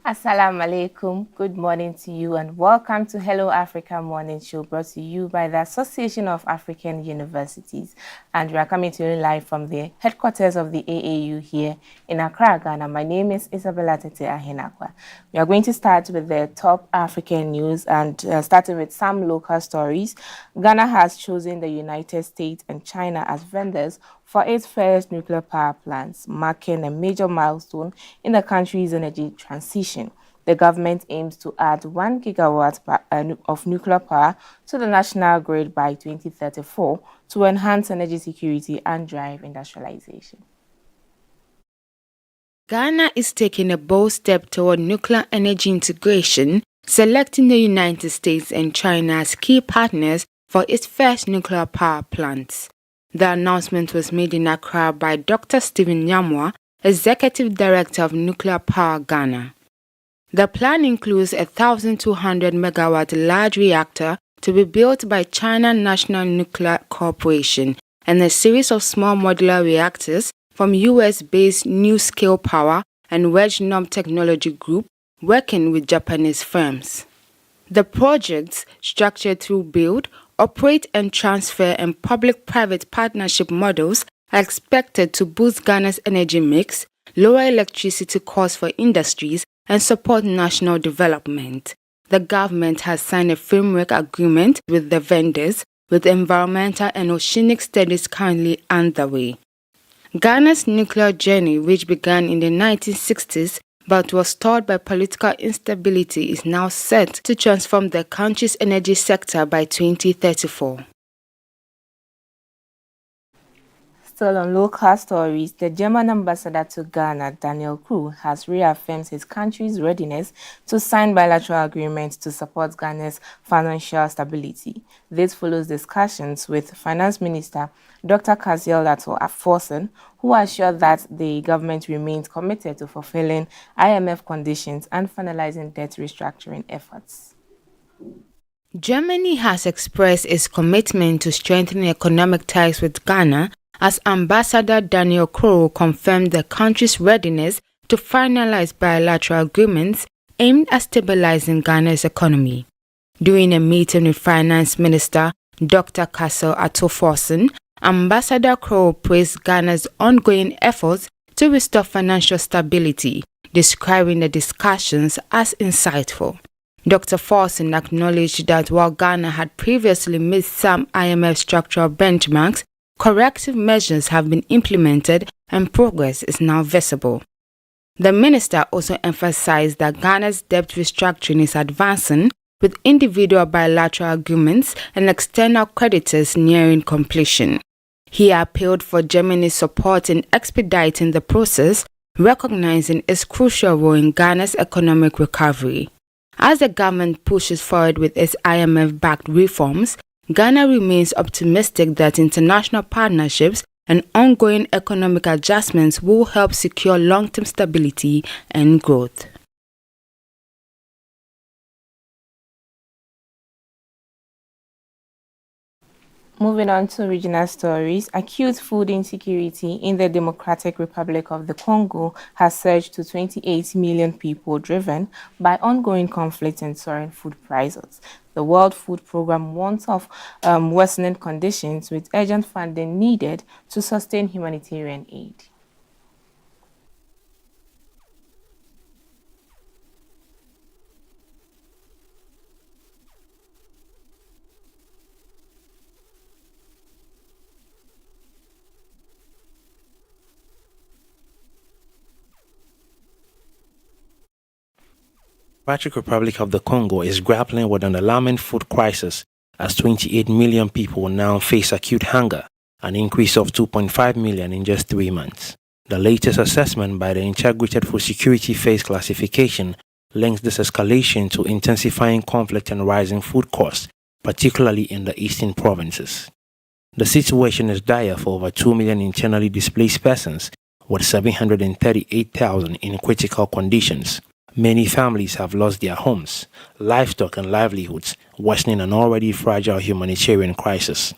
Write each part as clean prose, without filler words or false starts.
Assalamu alaikum, good morning to you and welcome to Hello Africa Morning Show brought to you by the Association of African Universities, and we are coming to you live from the headquarters of the AAU here in Accra, Ghana. My name is Isabella Tete Ahenakwa. We are going to start with the top African news and starting with some local stories. Ghana has chosen the United States and China as vendors for its first nuclear power plants, marking a major milestone in the country's energy transition. The government aims to add 1 gigawatt of nuclear power to the national grid by 2034 to enhance energy security and drive industrialization. Ghana is taking a bold step toward nuclear energy integration, selecting the United States and China as key partners for its first nuclear power plants. The announcement was made in Accra by Dr. Stephen Nyamwa, Executive Director of Nuclear Power Ghana. The plan includes a 1,200 megawatt large reactor to be built by China National Nuclear Corporation and a series of small modular reactors from US-based NuScale Power and Wedge-Nom Technology Group working with Japanese firms. The projects, structured through build, operate and transfer and public-private partnership models, are expected to boost Ghana's energy mix, lower electricity costs for industries, and support national development. The government has signed a framework agreement with the vendors, with environmental and oceanic studies currently underway. Ghana's nuclear journey, which began in the 1960s but was stalled by political instability, is now set to transform the country's energy sector by 2034. Still on local stories, the German ambassador to Ghana, Daniel Krugh, has reaffirmed his country's readiness to sign bilateral agreements to support Ghana's financial stability. This follows discussions with Finance Minister Dr. Kaziel Ato-Forson, who assured that the government remains committed to fulfilling IMF conditions and finalizing debt restructuring efforts. Germany has expressed its commitment to strengthening economic ties with Ghana as Ambassador Daniel Krugh confirmed the country's readiness to finalize bilateral agreements aimed at stabilizing Ghana's economy. During a meeting with Finance Minister Dr. Kaziel Ato-Forson, Ambassador Krugh praised Ghana's ongoing efforts to restore financial stability, describing the discussions as insightful. Dr. Forson acknowledged that while Ghana had previously missed some IMF structural benchmarks, corrective measures have been implemented and progress is now visible. The minister also emphasized that Ghana's debt restructuring is advancing, with individual bilateral agreements and external creditors nearing completion. He appealed for Germany's support in expediting the process, recognizing its crucial role in Ghana's economic recovery. As the government pushes forward with its IMF-backed reforms, Ghana remains optimistic that international partnerships and ongoing economic adjustments will help secure long-term stability and growth. Moving on to regional stories, acute food insecurity in the Democratic Republic of the Congo has surged to 28 million people, driven by ongoing conflict and soaring food prices. The World Food Programme warns of worsening conditions, with urgent funding needed to sustain humanitarian aid. Democratic Republic of the Congo is grappling with an alarming food crisis as 28 million people now face acute hunger, an increase of 2.5 million in just 3 months. The latest assessment by the Integrated Food Security Phase Classification links this escalation to intensifying conflict and rising food costs, particularly in the eastern provinces. The situation is dire for over 2 million internally displaced persons, with 738,000 in critical conditions. Many families have lost their homes, livestock and livelihoods, worsening an already fragile humanitarian crisis.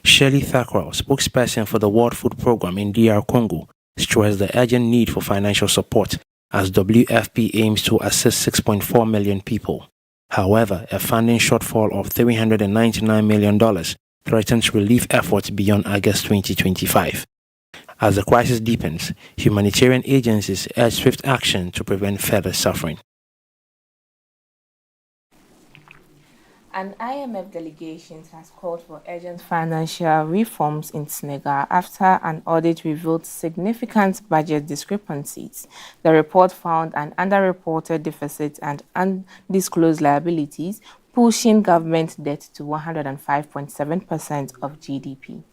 Shirley Thakral, spokesperson for the World Food Programme in DR Congo, stressed the urgent need for financial support as WFP aims to assist 6.4 million people. However, a funding shortfall of $399 million threatens relief efforts beyond August 2025. As the crisis deepens, humanitarian agencies urge swift action to prevent further suffering. An IMF delegation has called for urgent financial reforms in Senegal after an audit revealed significant budget discrepancies. The report found an underreported deficit and undisclosed liabilities, pushing government debt to 105.7% of GDP.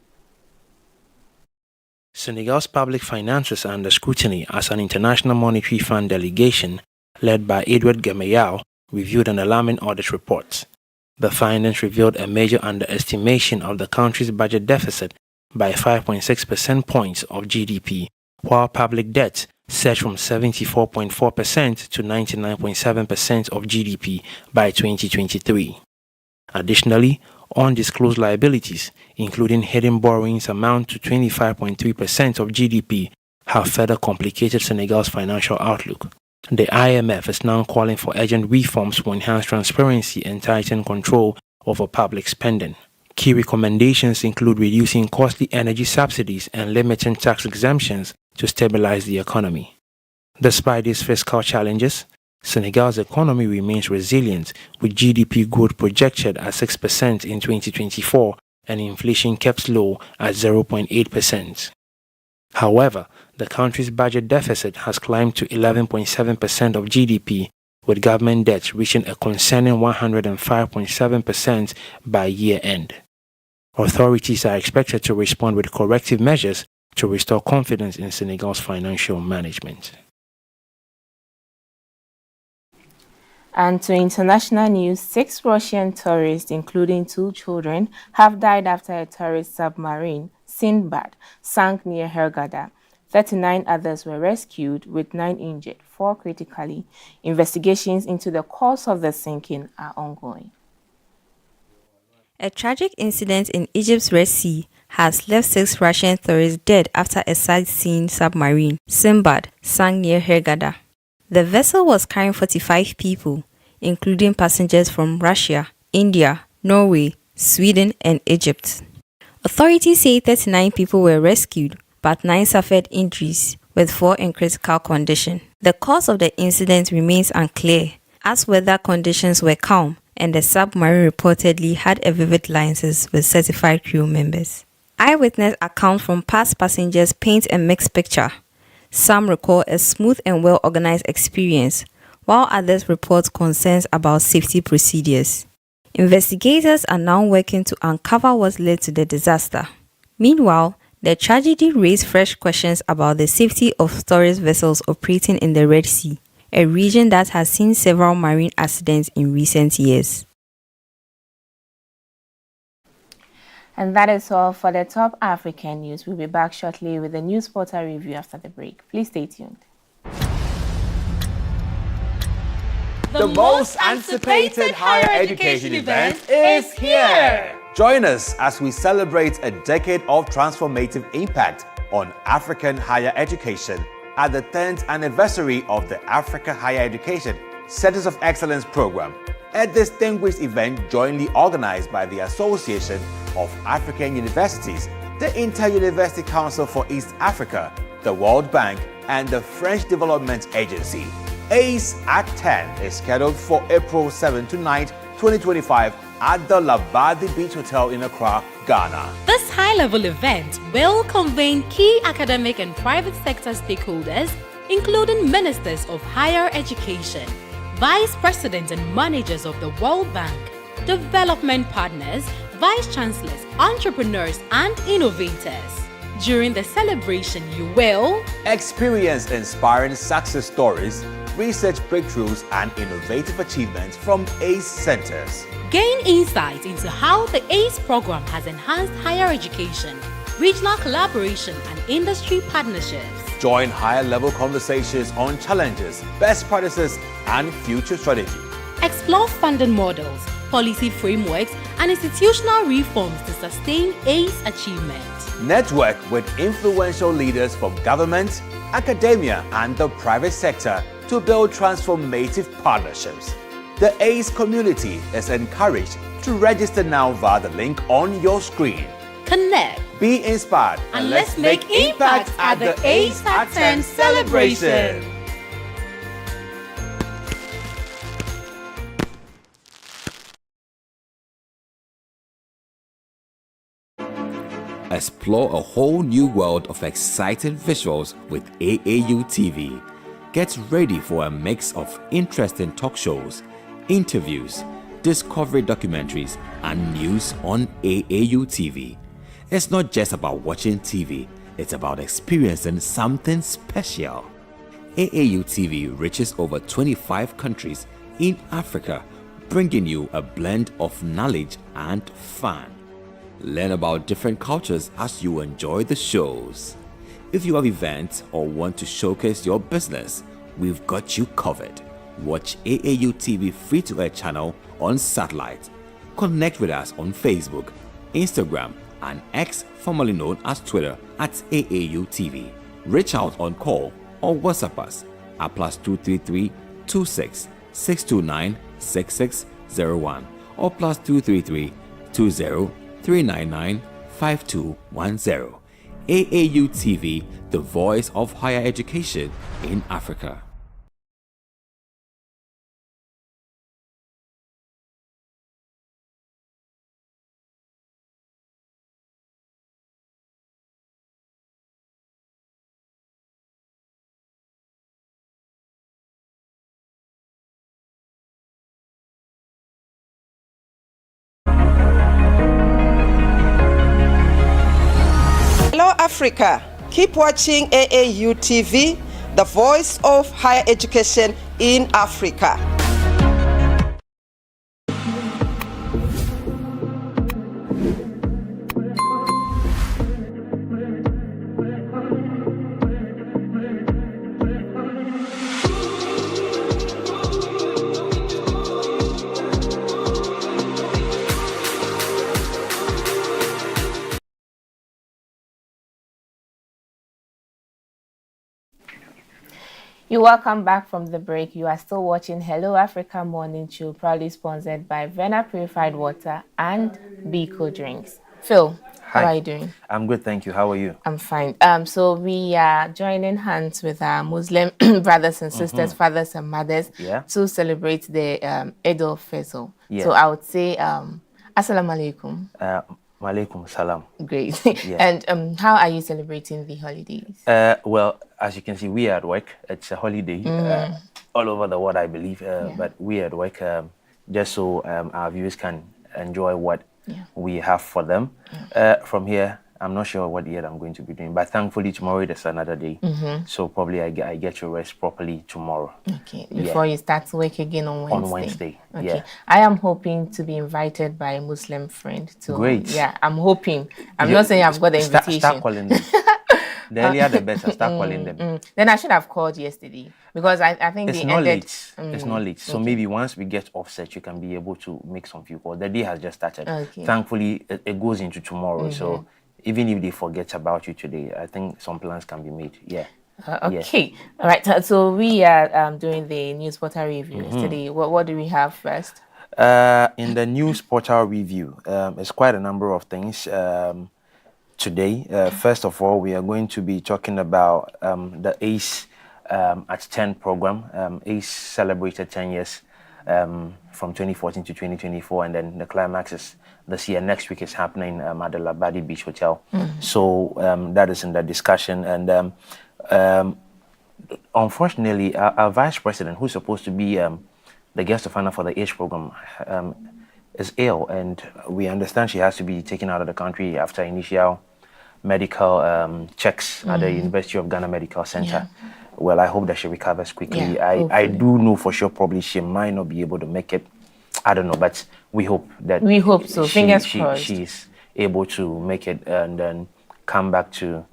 Senegal's public finances are under scrutiny as an International Monetary Fund delegation, led by Edouard Gameyal, reviewed an alarming audit report. The findings revealed a major underestimation of the country's budget deficit by 5.6% points of GDP, while public debt surged from 74.4% to 99.7% of GDP by 2023. Additionally, undisclosed liabilities, including hidden borrowings, amount to 25.3% of GDP, have further complicated Senegal's financial outlook. The IMF is now calling for urgent reforms to enhance transparency and tighten control over public spending. Key recommendations include reducing costly energy subsidies and limiting tax exemptions to stabilize the economy. Despite these fiscal challenges, Senegal's economy remains resilient, with GDP growth projected at 6% in 2024 and inflation kept low at 0.8%. However, the country's budget deficit has climbed to 11.7% of GDP, with government debt reaching a concerning 105.7% by year-end. Authorities are expected to respond with corrective measures to restore confidence in Senegal's financial management. And to international news, 6 Russian tourists, including 2 children, have died after a tourist submarine, Sinbad, sank near Hurghada. 39 others were rescued, with 9 injured, 4 critically. Investigations into the cause of the sinking are ongoing. A tragic incident in Egypt's Red Sea has left 6 Russian tourists dead after a sightseeing submarine, Sinbad, sank near Hurghada. The vessel was carrying 45 people, including passengers from Russia, India, Norway, Sweden, and Egypt. Authorities say 39 people were rescued, but 9 suffered injuries, with 4 in critical condition. The cause of the incident remains unclear, as weather conditions were calm and the submarine reportedly had a vivid lenses with certified crew members. Eyewitness accounts from past passengers paint a mixed picture. Some recall a smooth and well-organized experience, while others report concerns about safety procedures. Investigators are now working to uncover what led to the disaster. Meanwhile, the tragedy raised fresh questions about the safety of tourist vessels operating in the Red Sea, a region that has seen several marine accidents in recent years. And that is all for the top African news. We'll be back shortly with the news portal review after the break. Please stay tuned. The most anticipated higher education event is here! Join us as we celebrate a decade of transformative impact on African higher education at the 10th anniversary of the Africa Higher Education Centers of Excellence program, a distinguished event jointly organized by the Association of African Universities, the Inter-University Council for East Africa, the World Bank, and the French Development Agency. ACE Act 10 is scheduled for April 7 to 9, 2025 at the Labadi Beach Hotel in Accra, Ghana. This high-level event will convene key academic and private sector stakeholders, including ministers of higher education, vice presidents and managers of the World Bank, development partners, vice chancellors, entrepreneurs, and innovators. During the celebration, you will experience inspiring success stories, research breakthroughs, and innovative achievements from ACE centers. gain insight into how the ACE program has enhanced higher education, regional collaboration, and industry partnerships. Join higher-level conversations on challenges, best practices, and future strategy. Explore funding models, policy frameworks, and institutional reforms to sustain ACE achievement. Network with influential leaders from government, academia, and the private sector to build transformative partnerships. The ACE community is encouraged to register now via the link on your screen. Connect Be inspired and let's make impact at the ACE at 10 celebration. Explore a whole new world of exciting visuals with AAU TV. Get ready for a mix of interesting talk shows, interviews, discovery documentaries, and news on AAU TV. It's not just about watching TV, it's about experiencing something special. AAU TV reaches over 25 countries in Africa, bringing you a blend of knowledge and fun. Learn about different cultures as you enjoy the shows. If you have events or want to showcase your business, we've got you covered. Watch AAU TV free-to-air channel on satellite. Connect with us on Facebook, Instagram, and X, formerly known as Twitter, at AAU TV. Reach out on call or WhatsApp us at +233 26 629 6601 or +233 20 399 5210. AAU TV, the voice of higher education in Africa. Hello Africa, keep watching AAU TV, the voice of higher education in Africa. You're welcome back from the break. You are still watching Hello Africa Morning Show, proudly sponsored by Vena Purified Water and Biko Drinks. Phil, Hi. how are you doing? I'm good, thank you. How are you? I'm fine. So we are joining hands with our Muslim brothers and sisters, fathers and mothers, Yeah. to celebrate the Eid al-Fitr. Yeah. So I would say, Assalamu alaikum. Malaikum salam. Great. Yeah. And how are you celebrating the holidays? Well, as you can see, we are at work. It's a holiday all over the world, I believe. But we are at work just so our viewers can enjoy what we have for them. From here, I'm not sure what yet I'm going to be doing, but thankfully tomorrow is another day. So probably I get to rest properly tomorrow. Okay, before you start work again on Wednesday. On Wednesday, Okay. yeah. I am hoping to be invited by a Muslim friend to. Great. Yeah, I'm hoping. I'm not saying I've got the invitation. Start calling them. The earlier the better. Start calling them. Then I should have called yesterday because I think It's they not ended. late. It's not late. So maybe once we get offset, you can be able to make some few calls. The day has just started. Okay. Thankfully, it goes into tomorrow. So even if they forget about you today, I think some plans can be made. Yeah. Okay. All right. So we are doing the news portal review yesterday. What do we have first? In the news portal review, it's quite a number of things today. First of all, we are going to be talking about the ACE at 10 program. ACE celebrated 10 years from 2014 to 2024, and then the climax is this year. Next week is happening at the Labadi Beach Hotel. So that is in the discussion. And unfortunately, our vice president, who's supposed to be the guest of honor for the ACE program, is ill, and we understand she has to be taken out of the country after initial medical checks at the University of Ghana Medical Center. Yeah. Well, I hope that she recovers quickly. Yeah, I do know for sure probably she might not be able to make it. I don't know, but we hope that... We hope so. Fingers crossed. She's able to make it and then come back to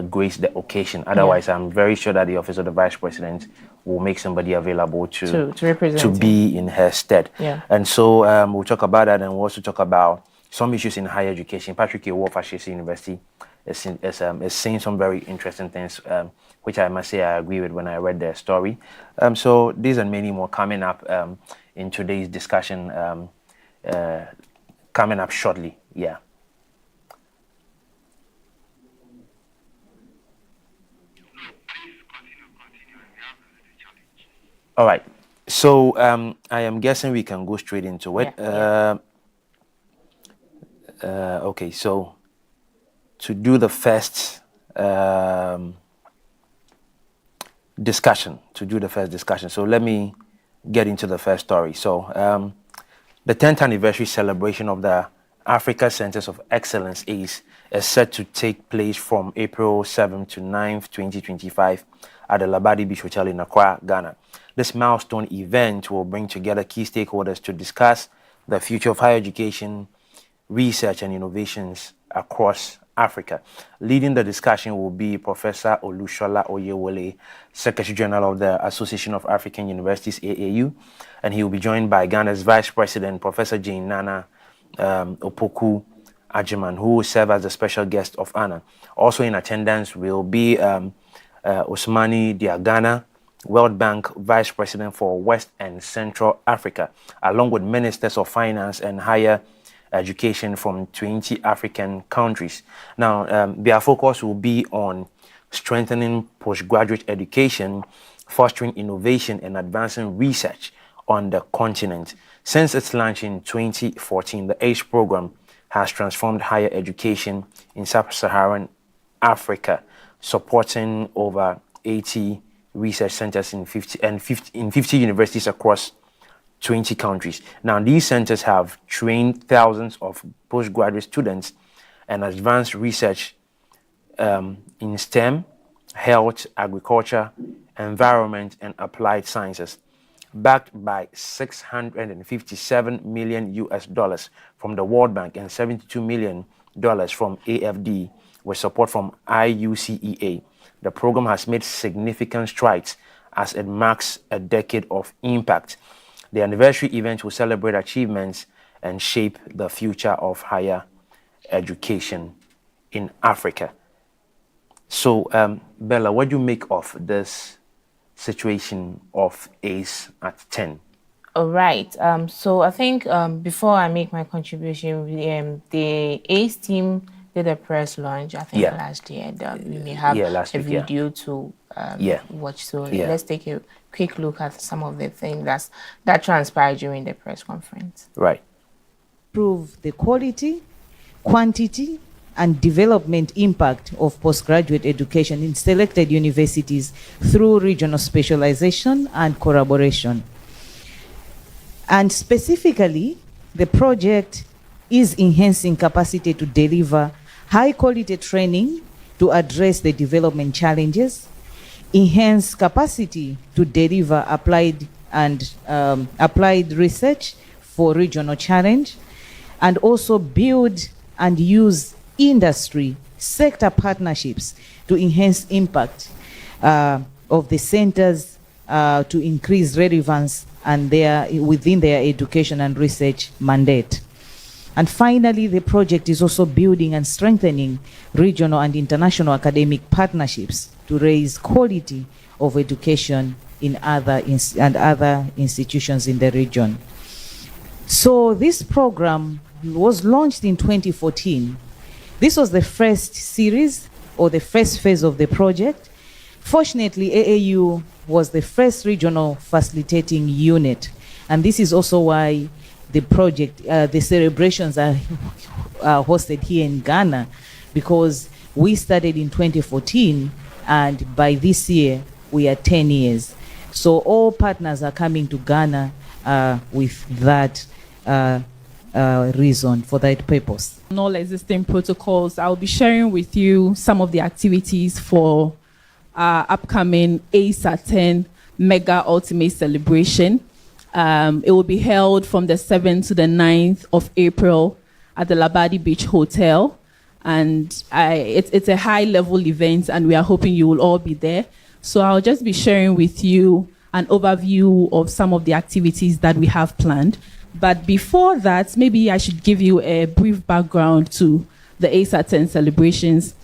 grace the occasion. Otherwise, I'm very sure that the Office of the Vice President will make somebody available to represent be in her stead. Yeah. And so we'll talk about that, and we'll also talk about some issues in higher education. Patrick Wolf at Ashesi University is saying some very interesting things, which I must say I agree with when I read their story. So these and many more coming up in today's discussion, coming up shortly. Yeah. All right. So I am guessing we can go straight into it. Okay, so to do the first discussion, so let me get into the first story. So the 10th anniversary celebration of the Africa Centers of Excellence is set to take place from April 7th to 9th, 2025 at the Labadi Beach Hotel in Accra, Ghana. This milestone event will bring together key stakeholders to discuss the future of higher education, research and innovations across Africa. Leading the discussion will be Professor Olushola Oyewole, Secretary General of the Association of African Universities, AAU, and he will be joined by Ghana's Vice President, Professor Jane Nana Opoku Ajiman, who will serve as the special guest of honor. Also in attendance will be Ousmane Diagana, World Bank Vice President for West and Central Africa, along with Ministers of Finance and Higher Education from 20 African countries. Now, their focus will be on strengthening postgraduate education, fostering innovation, and advancing research on the continent. Since its launch in 2014, the ACE program has transformed higher education in sub-Saharan Africa, supporting over 80 research centers in 50 universities across 20 countries. Now, these centers have trained thousands of postgraduate students and advanced research in STEM, health, agriculture, environment, and applied sciences, backed by $657 million from the World Bank and $72 million from AFD, with support from IUCEA. The program has made significant strides as it marks a decade of impact. The anniversary event will celebrate achievements and shape the future of higher education in Africa. So, Bella, what do you make of this situation of ACE at 10? All right. So I think before I make my contribution, the ACE team did a press launch, I think last year. We may have a video to watch. So let's take a quick look at some of the things that transpired during the press conference. Right. Improve the quality, quantity, and development impact of postgraduate education in selected universities through regional specialization and collaboration. And specifically, the project is enhancing capacity to deliver high-quality training to address the development challenges, enhance capacity to deliver applied research for regional challenge, and also build and use industry sector partnerships to enhance impact of the centers to increase relevance and within their education and research mandate. And finally, the project is also building and strengthening regional and international academic partnerships to raise quality of education in other institutions in the region. So this program was launched in 2014. This was the first series or the first phase of the project. Fortunately, AAU was the first regional facilitating unit, and this is also why the project, the celebrations are hosted here in Ghana, because we started in 2014 and by this year we are 10 years. So all partners are coming to Ghana with that reason, for that purpose. On all existing protocols, I'll be sharing with you some of the activities for our upcoming ASA10 Mega Ultimate Celebration. It will be held from the 7th to the 9th of April at the Labadi Beach Hotel. And it's a high-level event, and we are hoping you will all be there. So I'll just be sharing with you an overview of some of the activities that we have planned. But before that, maybe I should give you a brief background to the ASA10 celebrations.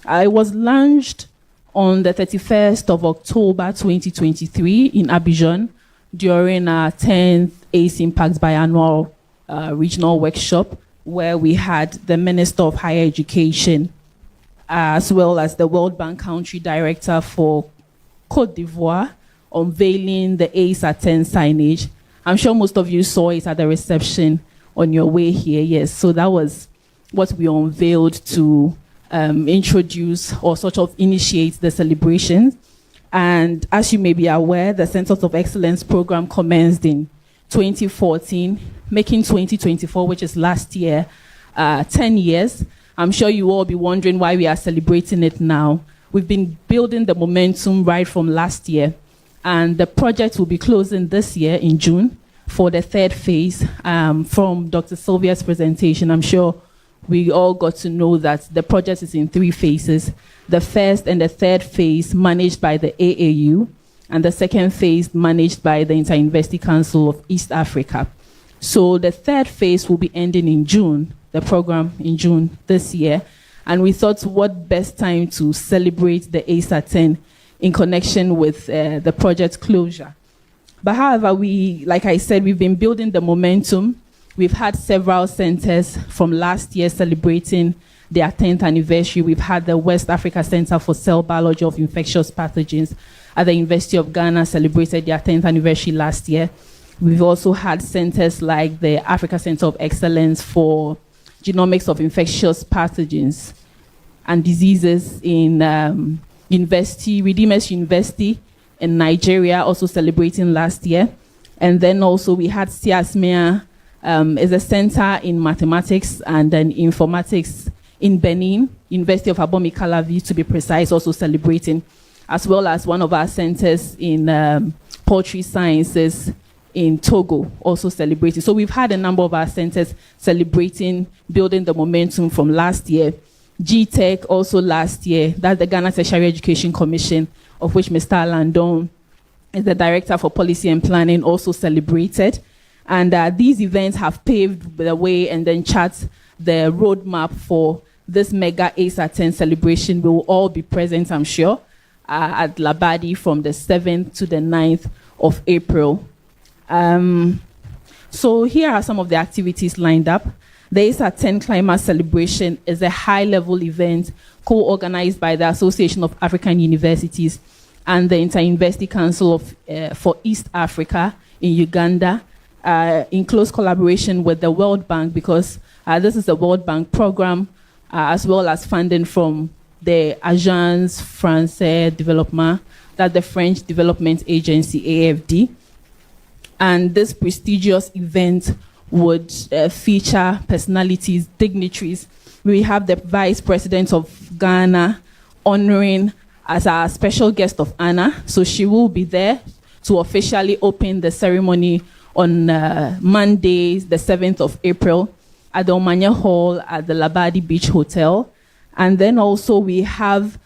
It was launched on the 31st of October 2023 in Abidjan during our 10th ACE Impact Biannual Regional Workshop, where we had the Minister of Higher Education, as well as the World Bank Country Director for Côte d'Ivoire, unveiling the ASA10 signage. I'm sure most of you saw it at the reception on your way here. Yes, so that was what we unveiled to introduce or sort of initiate the celebrations. And as you may be aware, the Centers of Excellence program commenced in 2014, making 2024, which is last year, 10 years. I'm sure you all be wondering why we are celebrating it now. We've been building the momentum right from last year, and the project will be closing this year in June for the third phase. From Dr. Sylvia's presentation, I'm sure we all got to know that the project is in 3 phases. The first and the third phase managed by the AAU, and the second phase managed by the Inter-University Council of East Africa. So the third phase will be ending in June, the program in June this year. And we thought, what best time to celebrate the ASA10 in connection with the project closure. But however, like I said, we've been building the momentum. We've had several centers from last year celebrating their 10th anniversary. We've had the West Africa Center for Cell Biology of Infectious Pathogens at the University of Ghana celebrated their 10th anniversary last year. We've also had centers like the Africa Center of Excellence for Genomics of Infectious Pathogens and Diseases in Redeemers University in Nigeria, also celebrating last year. And then also we had CIASMEA, is a center in mathematics and then informatics in Benin, University of Abomi Calavi to be precise, also celebrating, as well as one of our centers in poultry sciences in Togo, also celebrating. So we've had a number of our centers celebrating, building the momentum from last year. GTech also last year, that's the Ghana Tertiary Education Commission, of which Mr. Alandon is the Director for Policy and Planning, also celebrated. And these events have paved the way and then chart the roadmap for this mega ASA10 celebration. We will all be present, I'm sure, at Labadi from the 7th to the 9th of April. So here are some of the activities lined up. The ASA10 Climate Celebration is a high-level event co-organized by the Association of African Universities and the Inter-University Council for East Africa in Uganda, in close collaboration with the World Bank, because this is a World Bank program, as well as funding from the Agence Française Développement, that's the French Development Agency, AFD. And this prestigious event would feature personalities, dignitaries. We have the Vice President of Ghana honoring as our special guest of honor. So she will be there to officially open the ceremony on Monday, the 7th of April, at the Omanya Hall at the Labadi Beach Hotel. And then also we have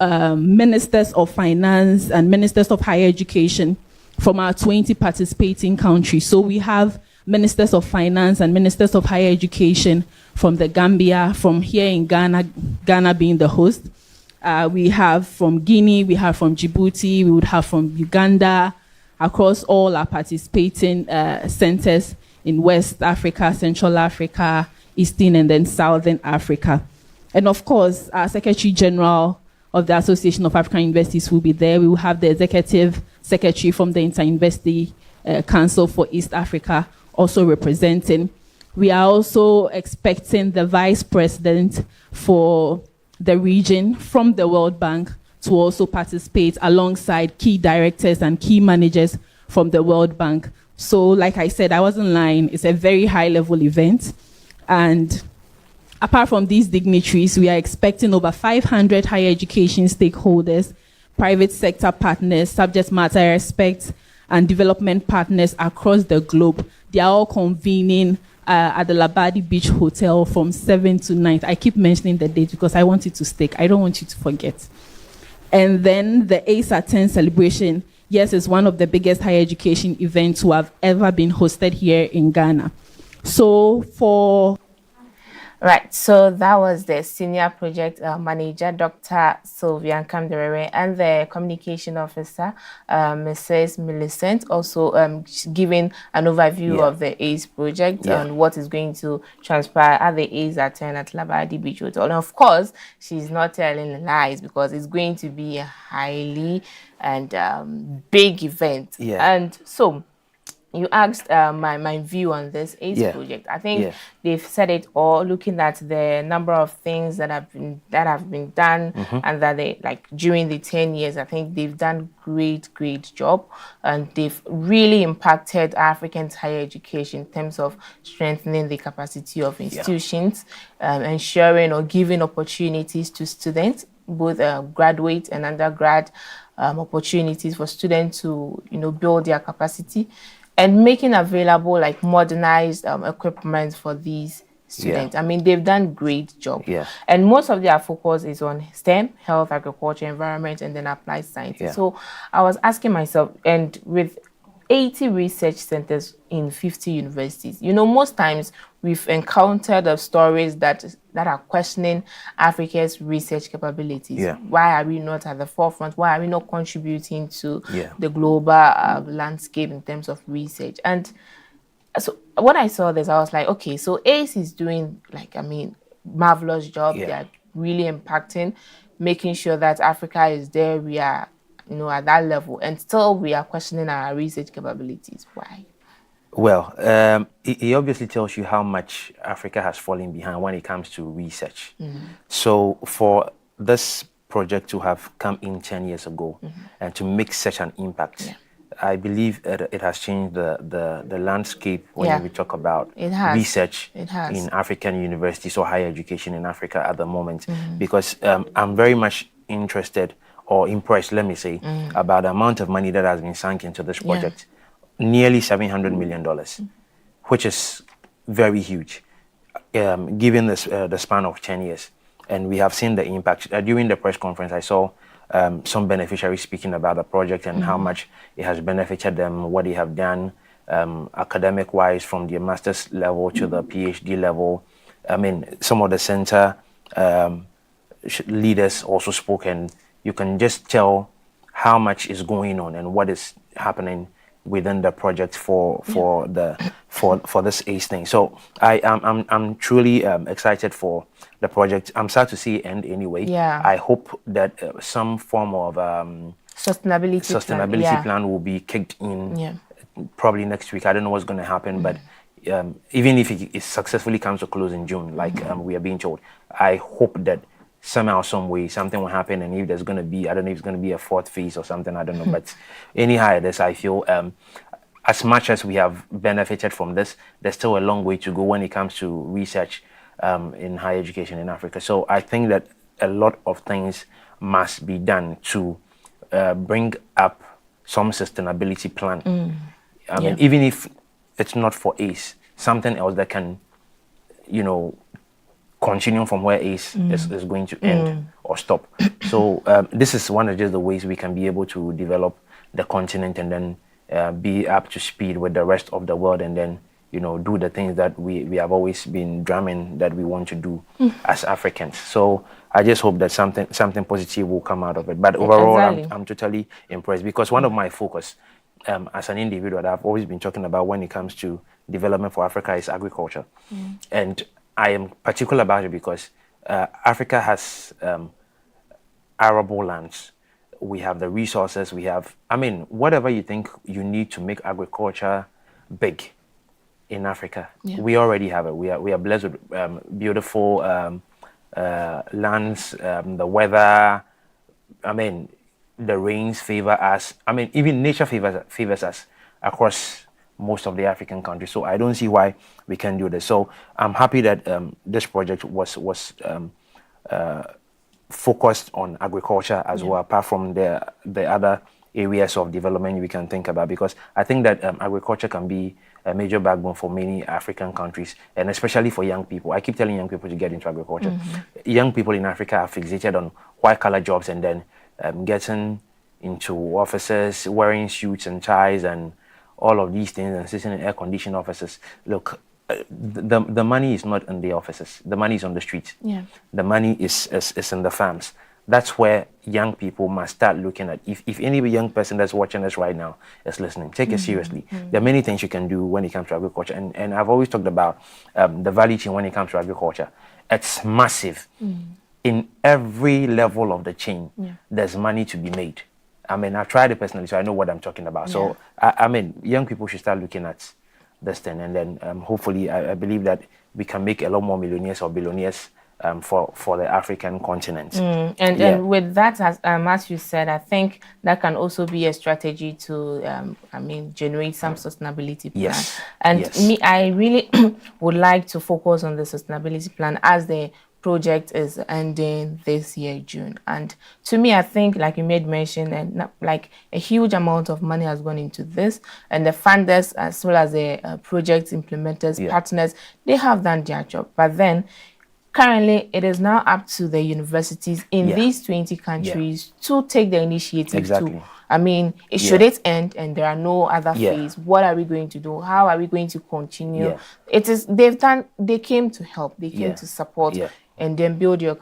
ministers of finance and ministers of higher education from our 20 participating countries. So we have ministers of finance and ministers of higher education from the Gambia, from here in Ghana, Ghana being the host. We have from Guinea, we have from Djibouti, we would have from Uganda, across all our participating centers in West Africa, Central Africa, Eastern, and then Southern Africa. And of course, our Secretary General of the Association of African Universities will be there. We will have the Executive Secretary from the Inter-University Council for East Africa also representing. We are also expecting the Vice President for the region from the World Bank to also participate alongside key directors and key managers from the World Bank So, like I said, I wasn't lying. It's a very high-level event. And apart from these dignitaries, we are expecting over 500 higher education stakeholders, private sector partners, subject matter experts, and development partners across the globe. They are all convening at the Labadi Beach Hotel from 7 to 9. I keep mentioning the date because I want it to stick. I don't want you to forget. And then the ACE 10 celebration, yes, is one of the biggest higher education events to have ever been hosted here in Ghana. So Right, so that was the senior project manager, Dr. Sylvia Kamderere, and the communication officer, Mrs. Millicent, also giving an overview of the ACE project and what is going to transpire at the ACE at 10 at Labadi Beach Hotel. And of course, she's not telling lies because it's going to be a highly and big event. And so, you asked my view on this ACE project. I think they've said it all, looking at the number of things that have been done, and that they, like, during the 10 years, I think they've done great job, and they've really impacted African higher education in terms of strengthening the capacity of institutions, ensuring or giving opportunities to students, both graduate and undergrad, opportunities for students to build their capacity, and making available like modernized equipment for these students. I mean, they've done great job. And most of their focus is on STEM, health, agriculture, environment, and then applied sciences. So I was asking myself, and with 80 research centers in 50 universities, most times we've encountered stories that are questioning Africa's research capabilities. Why are we not at the forefront? Why are we not contributing to the global landscape in terms of research? And so when I saw this, I was like, okay, so ACE is doing, marvelous job. They are really impacting, making sure that Africa is there. We are, at that level, and still we are questioning our research capabilities. Why? Well, it obviously tells you how much Africa has fallen behind when it comes to research. So for this project to have come in 10 years ago and to make such an impact, I believe it has changed the landscape when we talk about research in African universities or higher education in Africa at the moment. Because I'm very much interested or impressed, let me say, about the amount of money that has been sunk into this project. Nearly $700 million, which is very huge, given the span of 10 years. And we have seen the impact. During the press conference, I saw some beneficiaries speaking about the project and how much it has benefited them, what they have done academic-wise from the master's level to the PhD level. I mean, some of the center leaders also spoke, and you can just tell how much is going on and what is happening within the project for this ACE thing. So I'm truly excited for the project. I'm sad to see it end anyway. I hope that some form of sustainability plan will be kicked in probably next week. I don't know what's going to happen, but even if it successfully comes to close in June, like we are being told, I hope that somehow, some way, something will happen, and if there's going to be, I don't know if it's going to be a fourth phase or something, I don't know. But anyhow, this, I feel as much as we have benefited from this, there's still a long way to go when it comes to research in higher education in Africa. So I think that a lot of things must be done to bring up some sustainability plan. I mean, even if it's not for ACE, something else that can, continue from where ACE is going to end or stop. So this is one of just the ways we can be able to develop the continent and then be up to speed with the rest of the world, and then do the things that we have always been drumming that we want to do as Africans. So I just hope that something positive will come out of it. But overall, I'm totally impressed, because one of my focus as an individual that I've always been talking about when it comes to development for Africa is agriculture. And I am particular about it because Africa has arable lands. We have the resources. We have, whatever you think you need to make agriculture big in Africa, we already have it. We are blessed with beautiful lands, the weather. The rains favor us. Even nature favors us across most of the African countries. So I don't see why we can do this. So I'm happy that this project was focused on agriculture as well, apart from the other areas of development we can think about, because I think that agriculture can be a major backbone for many African countries, and especially for young people. I keep telling young people to get into agriculture. Young people in Africa are fixated on white-collar jobs and then getting into offices, wearing suits and ties and all of these things, and sitting in air-conditioned offices. Look, the money is not in the offices. The money is on the streets. Yeah. The money is in the farms. That's where young people must start looking at. If any young person that's watching us right now is listening, take it seriously. There are many things you can do when it comes to agriculture. And I've always talked about the value chain when it comes to agriculture. It's massive. In every level of the chain, there's money to be made. I mean, I've tried it personally, so I know what I'm talking about. So, I mean, young people should start looking at this thing. And then hopefully, I believe that we can make a lot more millionaires or billionaires for the African continent. And with that, as you said, I think that can also be a strategy to, generate some sustainability plan. Yes. And I really would like to focus on the sustainability plan as the project is ending this year, June. And to me, I think, like you made mention, and like a huge amount of money has gone into this, and the funders, as well as the project implementers, partners, they have done their job. But then, currently, it is now up to the universities in these 20 countries to take the initiative to, I mean, should it end and there are no other phase, what are we going to do? How are we going to continue? It is, they came to help, they came to support and then build your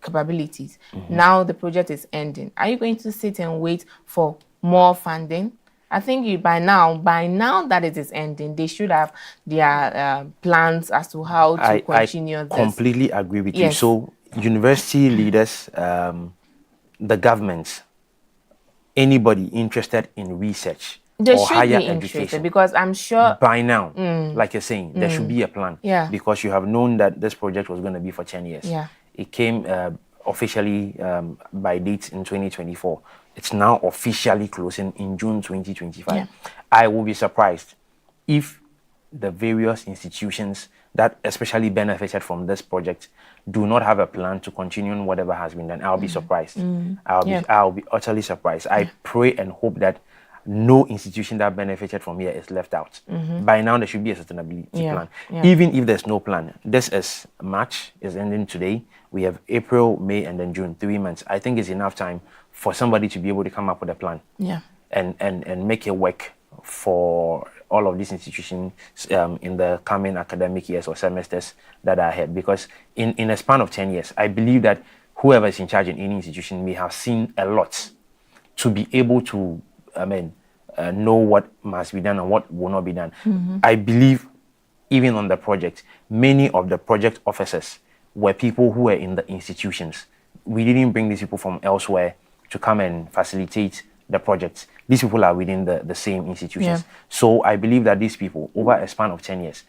capabilities. Now the project is ending. Are you going to sit and wait for more funding? I think by now that it is ending, they should have their plans as to how to continue this. I completely agree with you. So university leaders, the government, anybody interested in research or higher education, because I'm sure by now, like you're saying, there should be a plan. Because you have known that this project was going to be for 10 years. It came officially by date in 2024. It's now officially closing in June 2025. I will be surprised if the various institutions that especially benefited from this project do not have a plan to continue on whatever has been done. I'll be surprised. I'll be utterly surprised. I pray and hope that no institution that benefited from here is left out. By now, there should be a sustainability plan. Even if there's no plan, this is March, is ending today. We have April, May, and then June, 3 months. I think it's enough time for somebody to be able to come up with a plan and make it work for all of these institutions in the coming academic years or semesters that are ahead. Because in a span of 10 years, I believe that whoever is in charge in any institution may have seen a lot to be able to know what must be done and what will not be done. I believe even on the project, many of the project officers were people who were in the institutions. We didn't bring these people from elsewhere to come and facilitate the project. These people are within the same institutions. So I believe that these people, over a span of 10 years,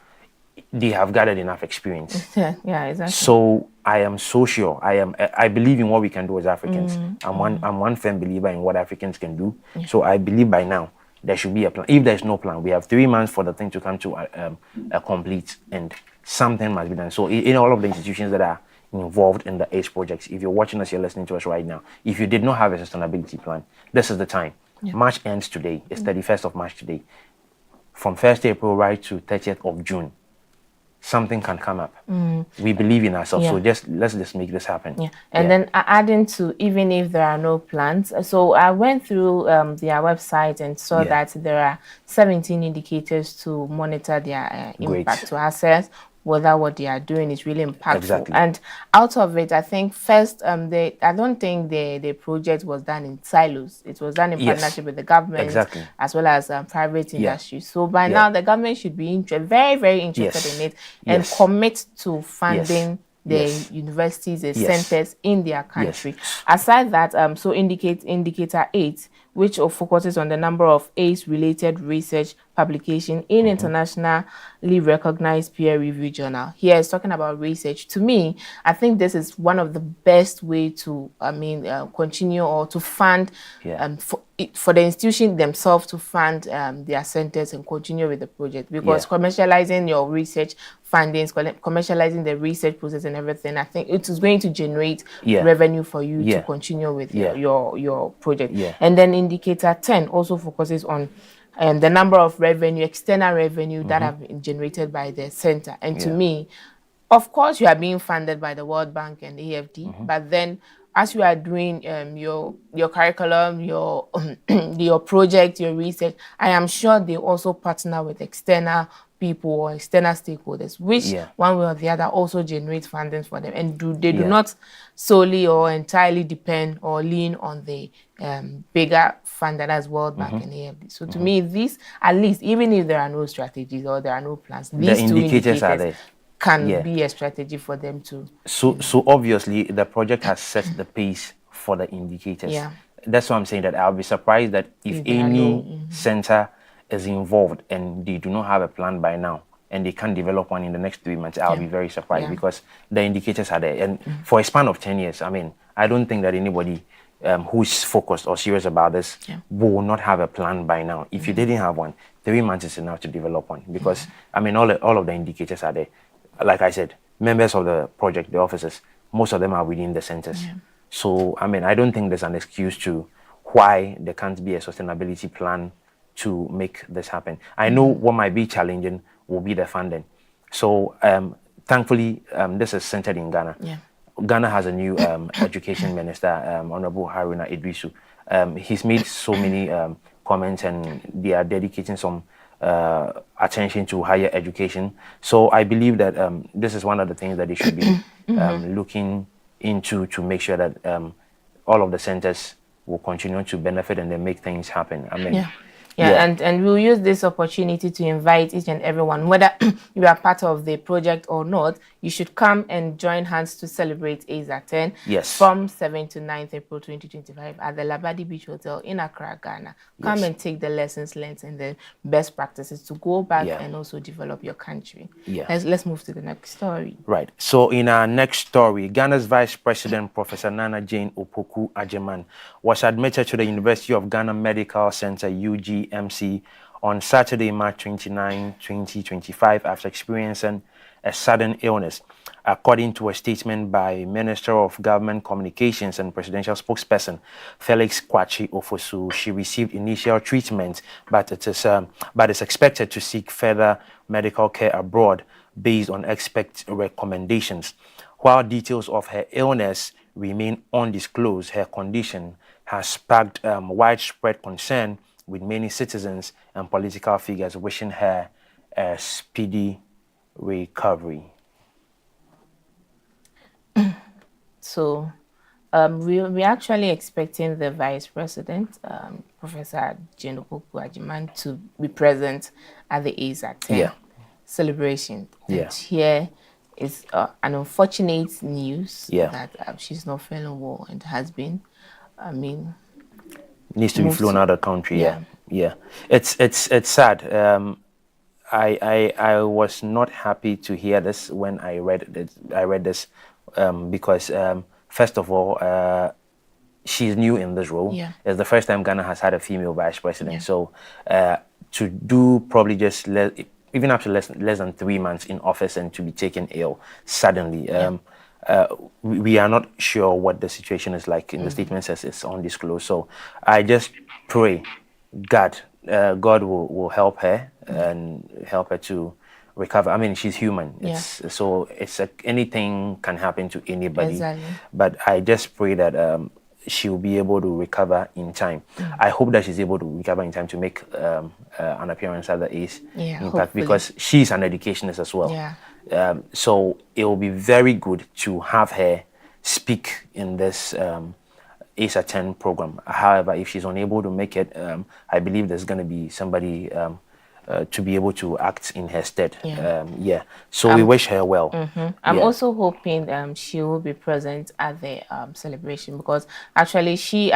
they have gathered enough experience. Exactly. So I am so sure. I believe in what we can do as Africans. I'm one firm believer in what Africans can do. So I believe by now there should be a plan. If there's no plan, we have 3 months for the thing to come to a complete end. Something must be done. So in all of the institutions that are involved in the ACE projects, if you're watching us, you're listening to us right now, if you did not have a sustainability plan, this is the time. March ends today. It's 31st of March today. From 1st April right to 30th of June, something can come up. We believe in ourselves, so let's just make this happen. And then adding to, even if there are no plans, so I went through their website and saw that there are 17 indicators to monitor their impact, to assess whether what they are doing is really impactful. And out of it, I think first, I don't think the project was done in silos. It was done in partnership with the government as well as private industry. So by now, the government should be very, very interested in it and commit to funding the universities, the centers in their country. Aside that, so indicator 8, which focuses on the number of AIDS-related research publication in internationally recognized peer review journal. Here is talking about research. To me, I think this is one of the best way to, continue or to fund for the institution themselves to fund their centers and continue with the project, because commercializing your research findings, commercializing the research process and everything, I think it is going to generate revenue for you to continue with your project. And then indicator 10 also focuses on the number of external revenue that have been generated by the center. And to me, of course, you are being funded by the World Bank and AFD, but then as you are doing your curriculum, your your project, your research, I am sure they also partner with external people or external stakeholders, which one way or the other also generate funding for them, and they do not solely or entirely depend or lean on the bigger funder as World Bank and AFD. So to me, these, at least, even if there are no strategies or there are no plans, these two indicators are there. Can be a strategy for them to. So obviously the project has set the pace for the indicators. That's why I'm saying that I'll be surprised that if any center is involved and they do not have a plan by now and they can't develop one in the next 3 months, I'll be very surprised because the indicators are there. And for a span of 10 years, I mean, I don't think that anybody who's focused or serious about this will not have a plan by now. If you didn't have one, 3 months is enough to develop one, because I mean, all of the indicators are there. Like I said, members of the project, the officers, most of them are within the centers. So, I mean, I don't think there's an excuse to why there can't be a sustainability plan to make this happen. I know what might be challenging will be the funding. So, thankfully, this is centered in Ghana. Ghana has a new education minister, Honorable Haruna Idrisu. He's made so many comments, and they are dedicating some attention to higher education. So I believe that this is one of the things that they should be looking into, to make sure that all of the centers will continue to benefit and then make things happen. I mean, and we'll use this opportunity to invite each and everyone, whether you are part of the project or not, you should come and join hands to celebrate ASA 10 from 7th to 9th April 2025 at the Labadi Beach Hotel in Accra, Ghana. Come and take the lessons learned and the best practices to go back and also develop your country. Let's move to the next story. Right. So in our next story, Ghana's Vice President, Professor Nana Jane Opoku Agyeman, was admitted to the University of Ghana Medical Center, UGMC, on Saturday, March 29, 2025, after experiencing a sudden illness. According to a statement by Minister of Government Communications and Presidential Spokesperson Felix Kwakye Ofosu, she received initial treatment, but is expected to seek further medical care abroad based on expert recommendations. While details of her illness remain undisclosed, her condition has sparked widespread concern, with many citizens and political figures wishing her a speedy recovery. So we're actually expecting the Vice President, Professor Jane Opoku Agyeman, to be present at the ASA 10 celebration. And here is an unfortunate news that she's not feeling well and has been, needs to be flown out of the country. It's sad. I was not happy to hear this when I read this because first of all, she's new in this role. It's the first time Ghana has had a female vice president. So to do probably just even up to less than 3 months in office and to be taken ill suddenly. We are not sure what the situation is like. In the statement says it's undisclosed. So I just pray God will help her and help her to recover. I mean, she's human. Anything can happen to anybody. But I just pray that she will be able to recover in time. I hope that she's able to recover in time to make an appearance at the ACE Impact, because she's an educationist as well. So it will be very good to have her speak in this ASA 10 program. However, if she's unable to make it, I believe there's going to be somebody to be able to act in her stead. Yeah. So we wish her well. I'm also hoping she will be present at the celebration, because actually she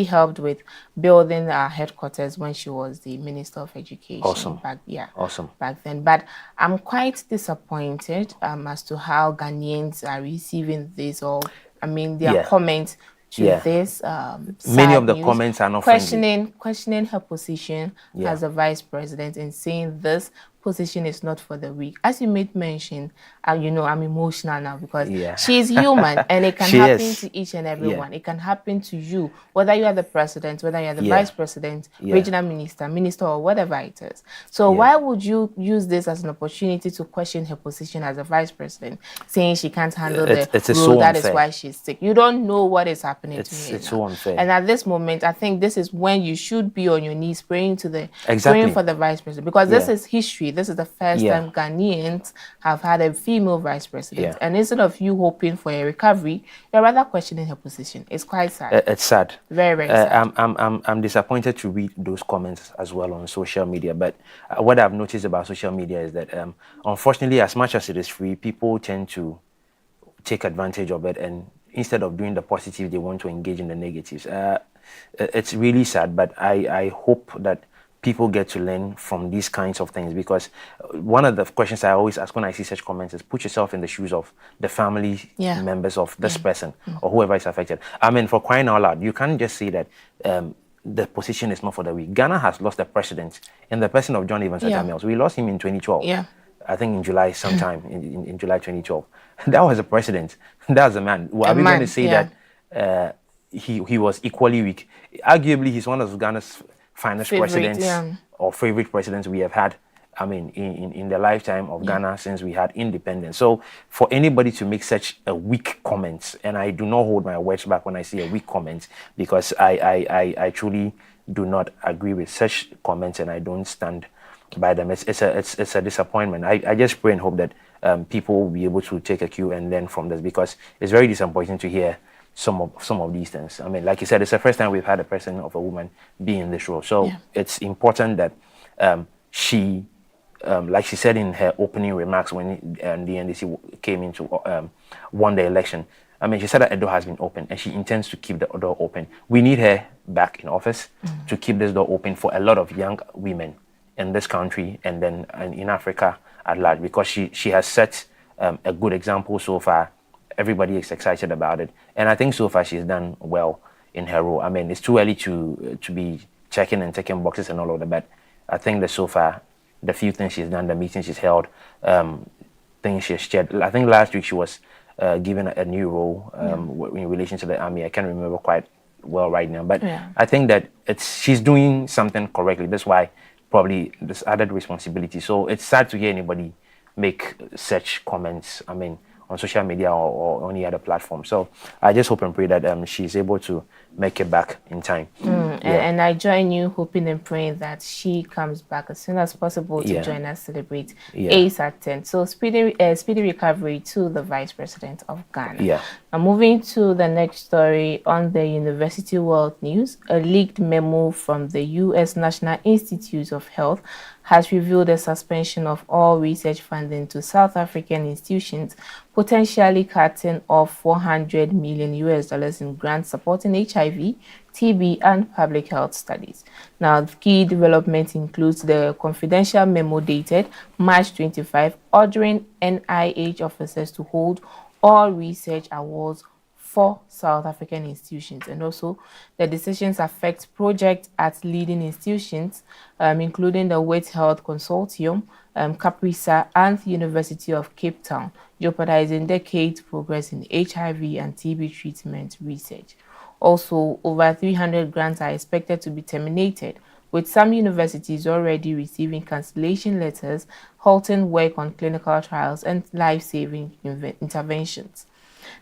helped with building our headquarters when she was the Minister of Education. Awesome. Back then. But I'm quite disappointed as to how Ghanaians are receiving this, or their comments to this. Many of the news, comments are not questioning her position as a vice president, and saying this position is not for the weak. As you made mention, I'm emotional now, because she's human, and it can happen to each and everyone. It can happen to you, whether you are the president, whether you are the vice president, regional minister, or whatever it is. So why would you use this as an opportunity to question her position as a vice president, saying she can't handle the role, so that is why she's sick? You don't know what is happening to her. It's so unfair. And at this moment, I think this is when you should be on your knees praying for the vice president, because this is history. This is the first time Ghanaians have had a female vice president. And instead of you hoping for a recovery, you're rather questioning her position. It's quite sad. It's sad. Very, very sad. I'm disappointed to read those comments as well on social media. But what I've noticed about social media is that, unfortunately, as much as it is free, people tend to take advantage of it. And instead of doing the positive, they want to engage in the negatives. It's really sad, but I hope that people get to learn from these kinds of things, because one of the questions I always ask when I see such comments is, put yourself in the shoes of the family members of this person or whoever is affected. For crying out loud, you can't just say that the position is not for the weak. Ghana has lost a president in the person of John Evans Atta Mills. We lost him in 2012. I think in July sometime, in July 2012. That was a president. That was a man. Are we going to say that he was equally weak? Arguably, he's one of Ghana's finest presidents or favorite presidents we have had, in the lifetime of Ghana since we had independence. So for anybody to make such a weak comment, and I do not hold my words back when I say a weak comment, because I truly do not agree with such comments, and I don't stand by them. It's a disappointment. I just pray and hope that people will be able to take a cue and learn from this, because it's very disappointing to hear some of these things. Like you said, it's the first time we've had a president of a woman be in this role. So it's important that she, like she said in her opening remarks when the NDC came into won the election, she said that a door has been opened and she intends to keep the door open. We need her back in office to keep this door open for a lot of young women in this country and then in Africa at large, because she has set a good example so far. Everybody is excited about it, and I think so far she's done well in her role. It's too early to be checking and ticking boxes and all of that, but I think that so far, the few things she's done, the meetings she's held, things she's shared. I think last week she was given a new role in relation to the army. I can't remember quite well right now, but I think that she's doing something correctly. That's why probably this added responsibility. So it's sad to hear anybody make such comments, on social media or any other platform. So I just hope and pray that she's able to make it back in time. And I join you hoping and praying that she comes back as soon as possible to join us celebrate ASAT. So speedy recovery to the Vice President of Ghana. Now moving to the next story on the University World News, a leaked memo from the U.S. National Institute of Health has revealed a suspension of all research funding to South African institutions, potentially cutting off $400 million in grants supporting HIV, TB, and public health studies. Now, the key development includes the confidential memo dated March 25, ordering NIH officers to hold all research awards for South African institutions, and also the decisions affect projects at leading institutions, including the Wits Health Consortium, CAPRISA, and the University of Cape Town, jeopardizing decades progress in HIV and TB treatment research. Also, over 300 grants are expected to be terminated, with some universities already receiving cancellation letters, halting work on clinical trials and life-saving interventions.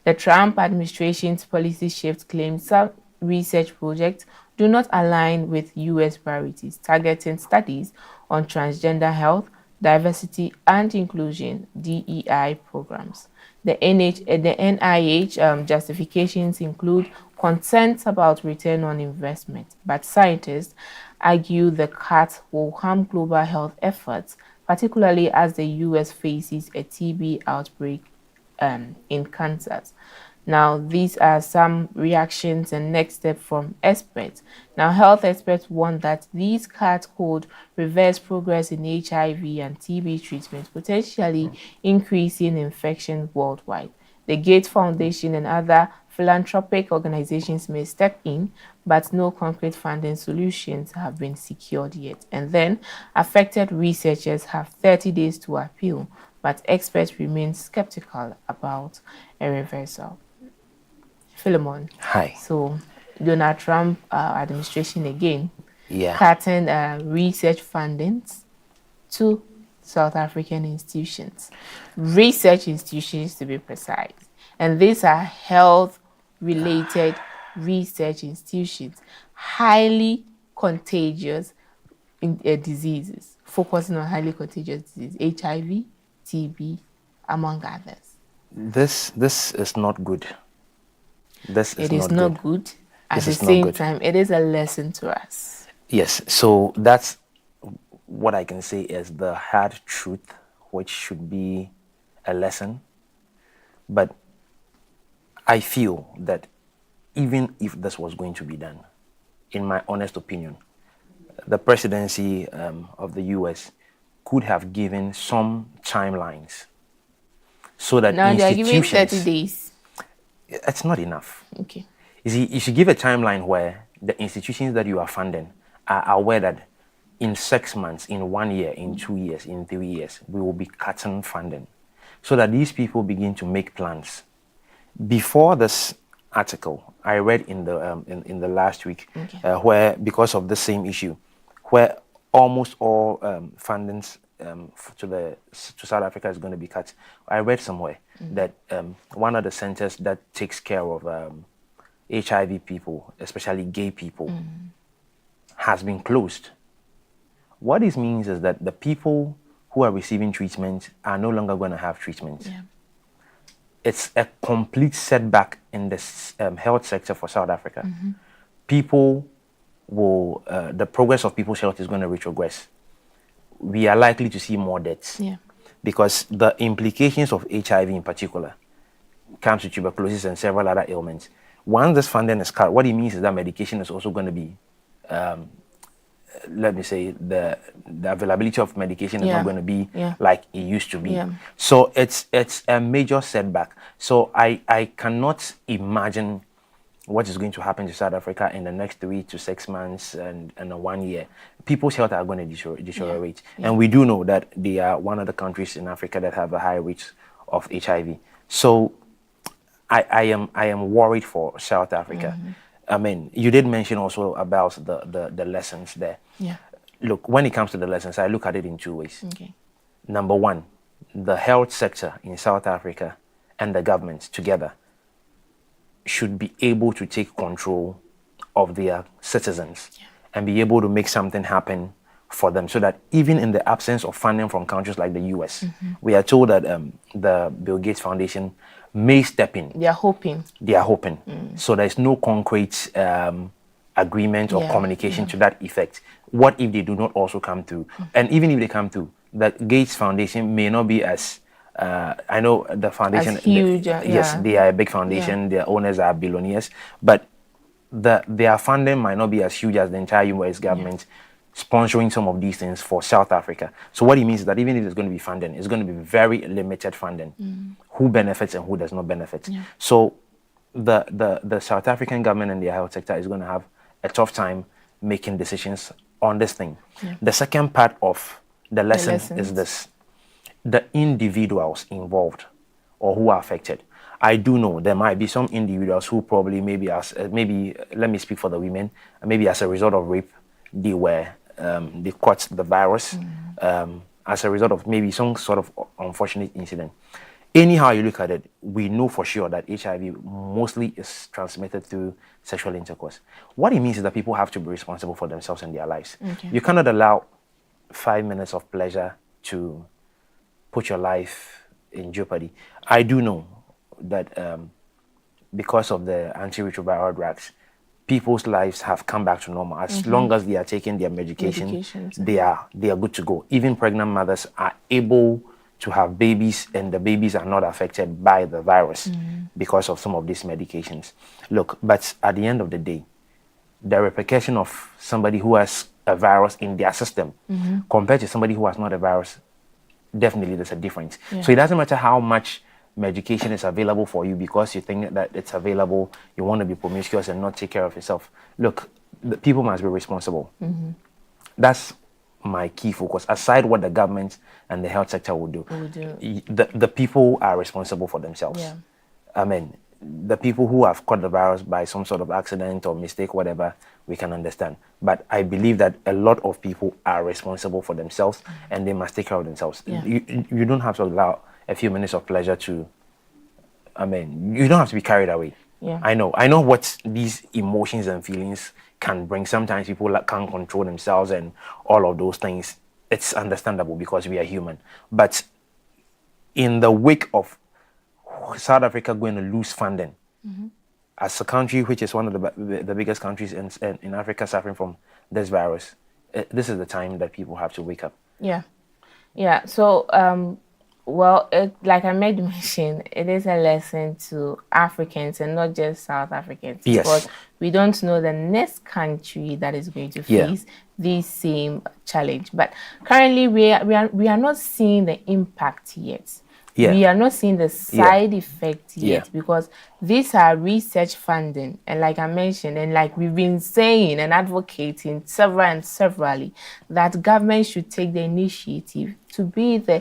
The Trump administration's policy shift claims some research projects do not align with U.S. priorities, targeting studies on transgender health, Diversity and Inclusion (DEI) programs. The NIH justifications include concerns about return on investment, but scientists argue the cuts will harm global health efforts, particularly as the US faces a TB outbreak in Kansas. Now, these are some reactions and next steps from experts. Now, health experts warn that these cuts could reverse progress in HIV and TB treatment, potentially increasing infections worldwide. The Gates Foundation and other philanthropic organizations may step in, but no concrete funding solutions have been secured yet. And then, affected researchers have 30 days to appeal, but experts remain skeptical about a reversal. Philemon. Hi. So, Donald Trump administration again, Yeah. cutting research fundings to South African institutions, research institutions to be precise. And these are health-related research institutions, highly contagious diseases, focusing on highly contagious diseases, HIV, TB, among others. This is not good. It is not good. At the same time, it is a lesson to us. Yes, so that's what I can say is the hard truth, which should be a lesson. But I feel that even if this was going to be done, in my honest opinion, the presidency of the US could have given some timelines so that now they are institutions... giving 30 days. It's not enough. Okay. You see, you should give a timeline where the institutions that you are funding are aware that in 6 months, in 1 year, in 2 years, in 3 years, we will be cutting funding so that these people begin to make plans. Before this article, I read in the last week, where, because of the same issue, where almost all fundings to South Africa is going to be cut. I read somewhere that one of the centers that takes care of HIV people, especially gay people, has been closed. What this means is that the people who are receiving treatment are no longer going to have treatment. Yeah. It's a complete setback in the health sector for South Africa. People will, the progress of people's health is going to retrogress. We are likely to see more deaths because the implications of HIV in particular comes to tuberculosis and several other ailments. Once this funding is cut, what it means is that medication is also going to be, let me say, the availability of medication is not going to be like it used to be. So it's a major setback. So I cannot imagine what is going to happen to South Africa in the next 3 to 6 months and 1 year. People's health are going to deteriorate. And we do know that they are one of the countries in Africa that have a high rate of HIV. So I am worried for South Africa. I mean, you did mention also about the lessons there. Look, when it comes to the lessons, I look at it in 2 ways. Number one, the health sector in South Africa and the government together should be able to take control of their citizens and be able to make something happen for them, so that even in the absence of funding from countries like the US, we are told that the Bill Gates Foundation may step in. They are hoping. So there's no concrete agreement or communication to that effect. What if they do not also come through? And even if they come through, the Gates Foundation may not be as I know the foundation, as huge, yes, they are a big foundation, their owners are billionaires, but their funding might not be as huge as the entire US government sponsoring some of these things for South Africa. So what it means is that even if there's going to be funding, it's going to be very limited funding. Who benefits and who does not benefit. So the South African government and their health sector is going to have a tough time making decisions on this thing. The second part of the lesson is this: the individuals involved or who are affected. I do know there might be some individuals who probably maybe let me speak for the women, maybe as a result of rape, they caught the virus as a result of maybe some sort of unfortunate incident. Anyhow you look at it, we know for sure that HIV mostly is transmitted through sexual intercourse. What it means is that people have to be responsible for themselves and their lives. You cannot allow 5 minutes of pleasure to put your life in jeopardy. I do know that because of the antiretroviral drugs, people's lives have come back to normal. As long as they are taking their medications, they are good to go. Even pregnant mothers are able to have babies, and the babies are not affected by the virus because of some of these medications. Look, but at the end of the day, the repercussion of somebody who has a virus in their system compared to somebody who has not a virus, definitely there's a difference. So it doesn't matter how much medication is available for you, because you think that it's available, you want to be promiscuous and not take care of yourself. Look, the people must be responsible. That's my key focus. Aside what the government and the health sector will do, the people are responsible for themselves. I mean, the people who have caught the virus by some sort of accident or mistake, whatever, we can understand. But I believe that a lot of people are responsible for themselves, and they must take care of themselves. You don't have to allow a few minutes of pleasure to, I mean, you don't have to be carried away. I know what these emotions and feelings can bring. Sometimes people can't control themselves and all of those things. It's understandable because we are human. But in the wake of South Africa going to lose funding, as a country which is one of the biggest countries in Africa suffering from this virus, this is the time that people have to wake up. So well, like I made mention, it is a lesson to Africans and not just South Africans. Because we don't know the next country that is going to face this same challenge. But currently, we are not seeing the impact yet. We are not seeing the side effect yet, because these are research funding. And like I mentioned, and like we've been saying and advocating severally, that government should take the initiative to be the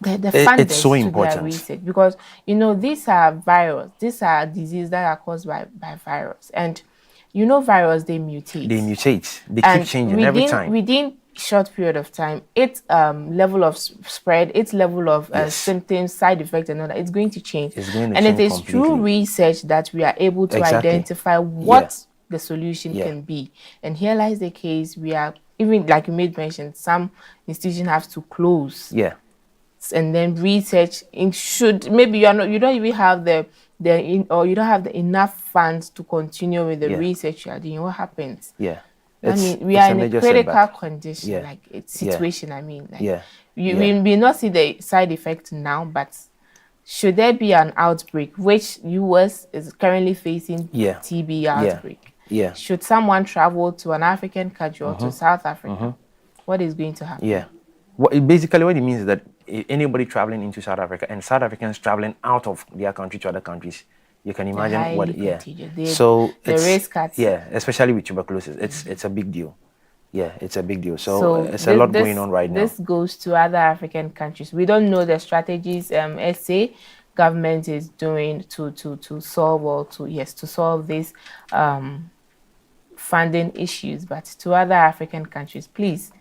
funders it's so important to their research, because these are these are diseases that are caused by virus, and virus, they mutate, they keep changing every time. Within short period of time, its level of spread, its level of symptoms, side effects, and all that, it's going to change. And it is through research that we are able to identify what the solution can be. And here lies the case: we are, even like you made mention, some institutions have to close. And then research should, maybe you don't even have you don't have the enough funds to continue with the research you are doing. What happens? I mean, we are in a critical condition, like it's situation. I mean, like we may not see the side effect now, but should there be an outbreak, which US is currently facing TB outbreak, should someone travel to an African country or to South Africa, what is going to happen? Basically, what it means is that anybody traveling into South Africa and South Africans traveling out of their country to other countries, you can imagine what. So the risk at especially with tuberculosis, it's a big deal. It's a big deal. So it's a lot going on right now. This goes to other African countries. We don't know the strategies SA government is doing to solve or to solve these funding issues, but to other African countries, please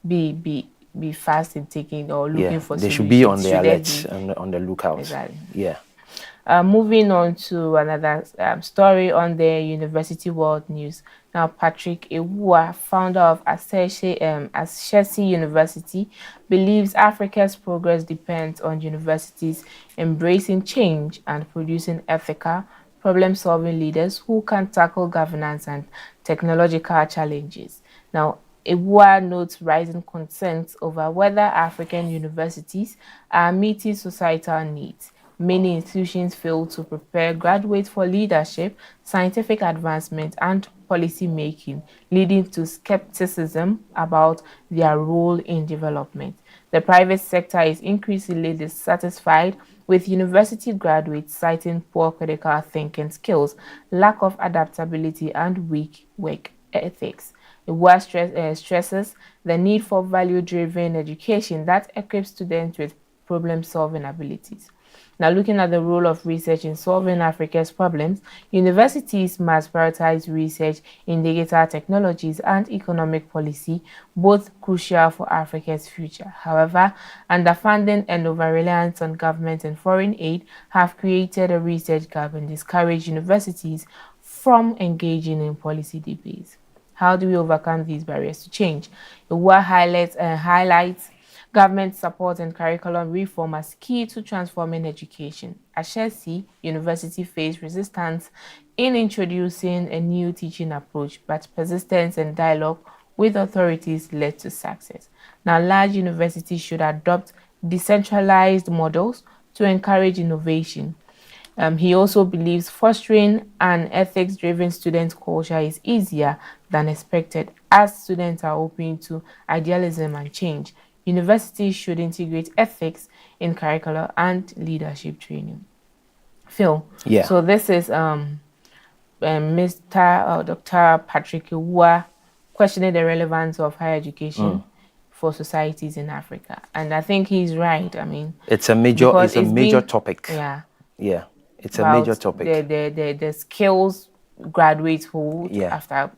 be fast in taking or looking for solutions. They should be on the alert and on the lookout. Exactly. Moving on to another story on the University World News. Now, Patrick Ewua, founder of Ashesi University, believes Africa's progress depends on universities embracing change and producing ethical, problem-solving leaders who can tackle governance and technological challenges. Now, Ewua notes rising concerns over whether African universities are meeting societal needs. Many institutions fail to prepare graduates for leadership, scientific advancement, and policy making, leading to skepticism about their role in development. The private sector is increasingly dissatisfied with university graduates citing poor critical thinking skills, lack of adaptability, and weak work ethics. Ewua stresses the need for value-driven education that equips students with problem-solving abilities. Now, looking at the role of research in solving Africa's problems, universities must prioritize research in digital technologies and economic policy, both crucial for Africa's future. However, underfunding and over-reliance on government and foreign aid have created a research gap and discouraged universities from engaging in policy debates. How do we overcome these barriers to change? Ewua highlights government support and curriculum reform as key to transforming education. Ashesi University faced resistance in introducing a new teaching approach, but persistence and dialogue with authorities led to success. Now, large universities should adopt decentralized models to encourage innovation. He also believes fostering an ethics-driven student culture is easier than expected as students are open to idealism and change. Universities should integrate ethics in curriculum and leadership training. Phil, Yeah. so this is Dr. Patrick Iwua questioning the relevance of higher education for societies in Africa, and I think he's right. I mean, it's a major topic. Yeah. Yeah. It's a major topic. The skills graduates hold Yeah. after,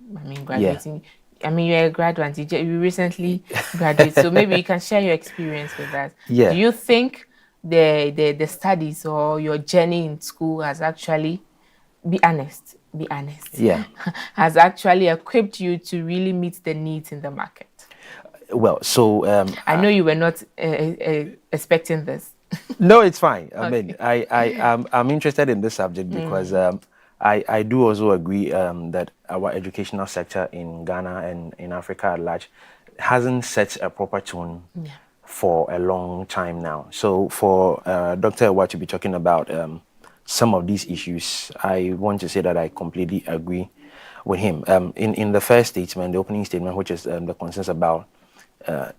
graduating. Yeah. I mean, you're a graduate. You recently graduated, so maybe you can share your experience with that. Yeah. Do you think the studies or your journey in school has actually, be honest, Yeah. has actually equipped you to really meet the needs in the market? Well, so I know you were not expecting this. No, it's fine. I Okay. mean, I'm interested in this subject because I do also agree that our educational sector in Ghana and in Africa at large hasn't set a proper tone for a long time now. So for Dr. Iwua to be talking about some of these issues, I want to say that I completely agree with him. In the first statement, the opening statement, which is the concerns about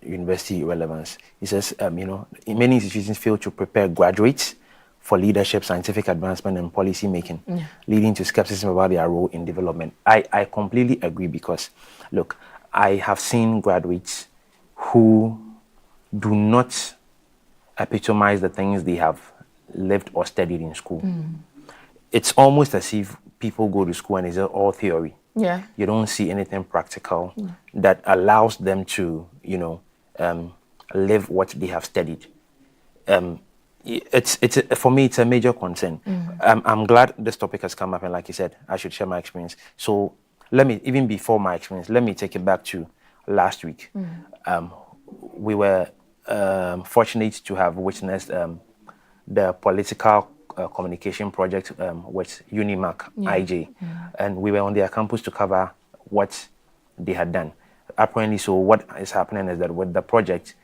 university relevance. He says, many institutions fail to prepare graduates for leadership, scientific advancement, and policy making, leading to skepticism about their role in development. I completely agree because, look, I have seen graduates who do not epitomize the things they have lived or studied in school. It's almost as if people go to school and it's all theory. Yeah. You don't see anything practical that allows them to, live what they have studied. For me, it's a major concern. I'm glad this topic has come up, and like you said, I should share my experience. So even before my experience, let me take it back to last week. We were fortunate to have witnessed the political communication project with Unimac IJ, and we were on their campus to cover what they had done. Apparently, so what is happening is that with the project,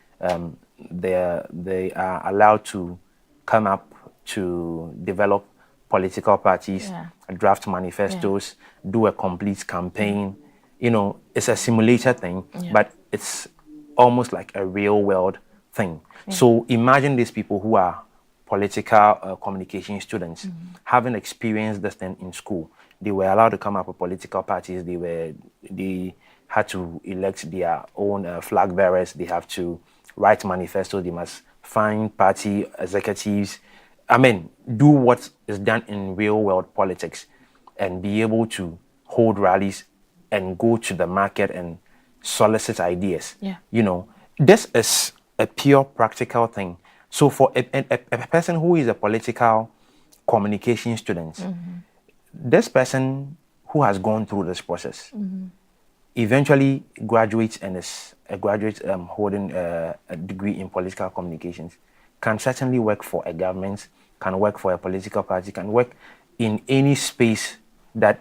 they are allowed to come up to develop political parties, draft manifestos, do a complete campaign. It's a simulator thing, but it's almost like a real world thing. So imagine these people who are political communication students, having experienced this thing in school. They were allowed to come up with political parties. They had to elect their own flag bearers. They have to write manifestos. They must find party executives. Do what is done in real world politics and be able to hold rallies and go to the market and solicit ideas. This is a pure practical thing. So for a person who is a political communication student, this person who has gone through this process eventually graduates and is a graduate holding a degree in political communications, can certainly work for a government, can work for a political party, can work in any space that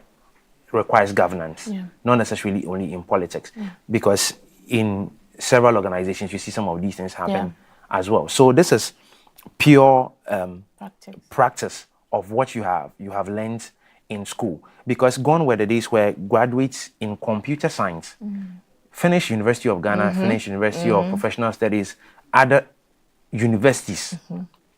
requires governance, not necessarily only in politics, because in several organizations you see some of these things happen as well. So this is pure practice of what you have learned in school, because gone were the days where graduates in computer science finish University of Ghana, finish University of Professional Studies, other universities,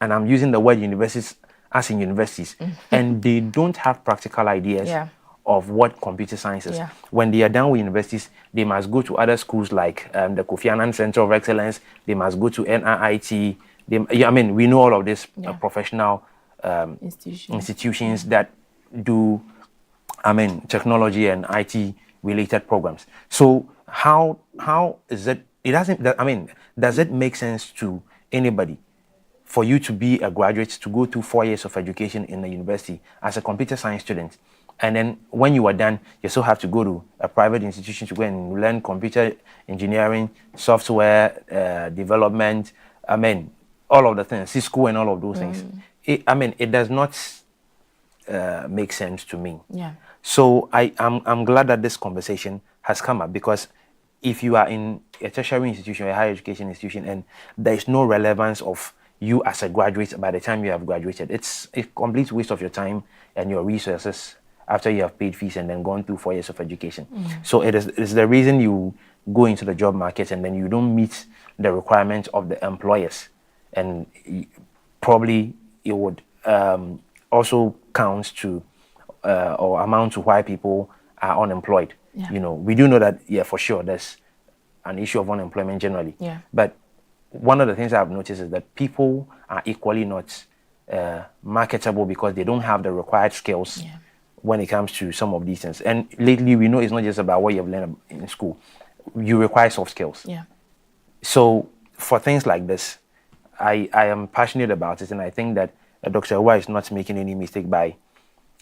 and I'm using the word universities as in universities, and they don't have practical ideas of what computer science is. When they are done with universities, they must go to other schools like the Kofi Annan Center of Excellence. They must go to NIIT. We know all of these professional institutions that do, technology and IT related programs. So how is it? Does it make sense to anybody for you to be a graduate, to go through 4 years of education in a university as a computer science student, And then when you are done, you still have to go to a private institution to go and learn computer engineering, software development. I mean, all of the things, Cisco and all of those things. It does not make sense to me. Yeah. So I'm glad that this conversation has come up, because if you are in a tertiary institution, a higher education institution, and there is no relevance of you as a graduate by the time you have graduated, it's a complete waste of your time and your resources after you have paid fees and then gone through 4 years of education. So it's the reason you go into the job market and then you don't meet the requirements of the employers. And probably it would also count to or amount to why people are unemployed. Yeah. You know, we do know that, yeah, for sure, there's an issue of unemployment generally. Yeah. But one of the things I've noticed is that people are equally not marketable because they don't have the required skills when it comes to some of these things. And lately, we know it's not just about what you've learned in school. You require soft skills. Yeah. So for things like this, I am passionate about it, and I think that Dr. Awuah is not making any mistake by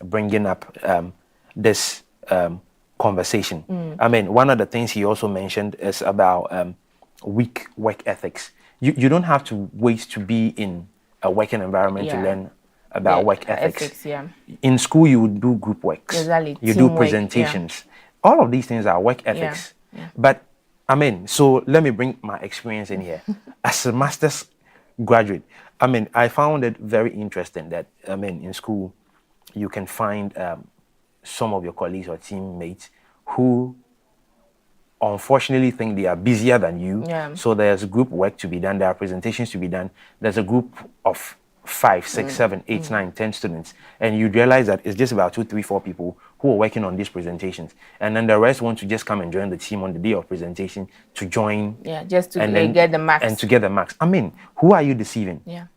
bringing up this conversation. I mean, one of the things he also mentioned is about weak work ethics. You don't have to wait to be in a working environment to learn about work ethics. In school, you would do group works. Exactly. You Teamwork, do presentations. All of these things are work ethics. Yeah. But I mean, so let me bring my experience in here. As a master's graduate, I mean, I found it very interesting that, I mean, in school, you can find some of your colleagues or teammates who unfortunately think they are busier than you. Yeah. So there's group work to be done. There are presentations to be done. There's a group of 5, 6, 7, 8, 9, 10 students. And you realize that it's just about 2, 3, 4 people who are working on these presentations. And then the rest want to just come and join the team on the day of presentation to join. Yeah, just to and get the marks. And to get the marks. I mean, who are you deceiving? Yeah.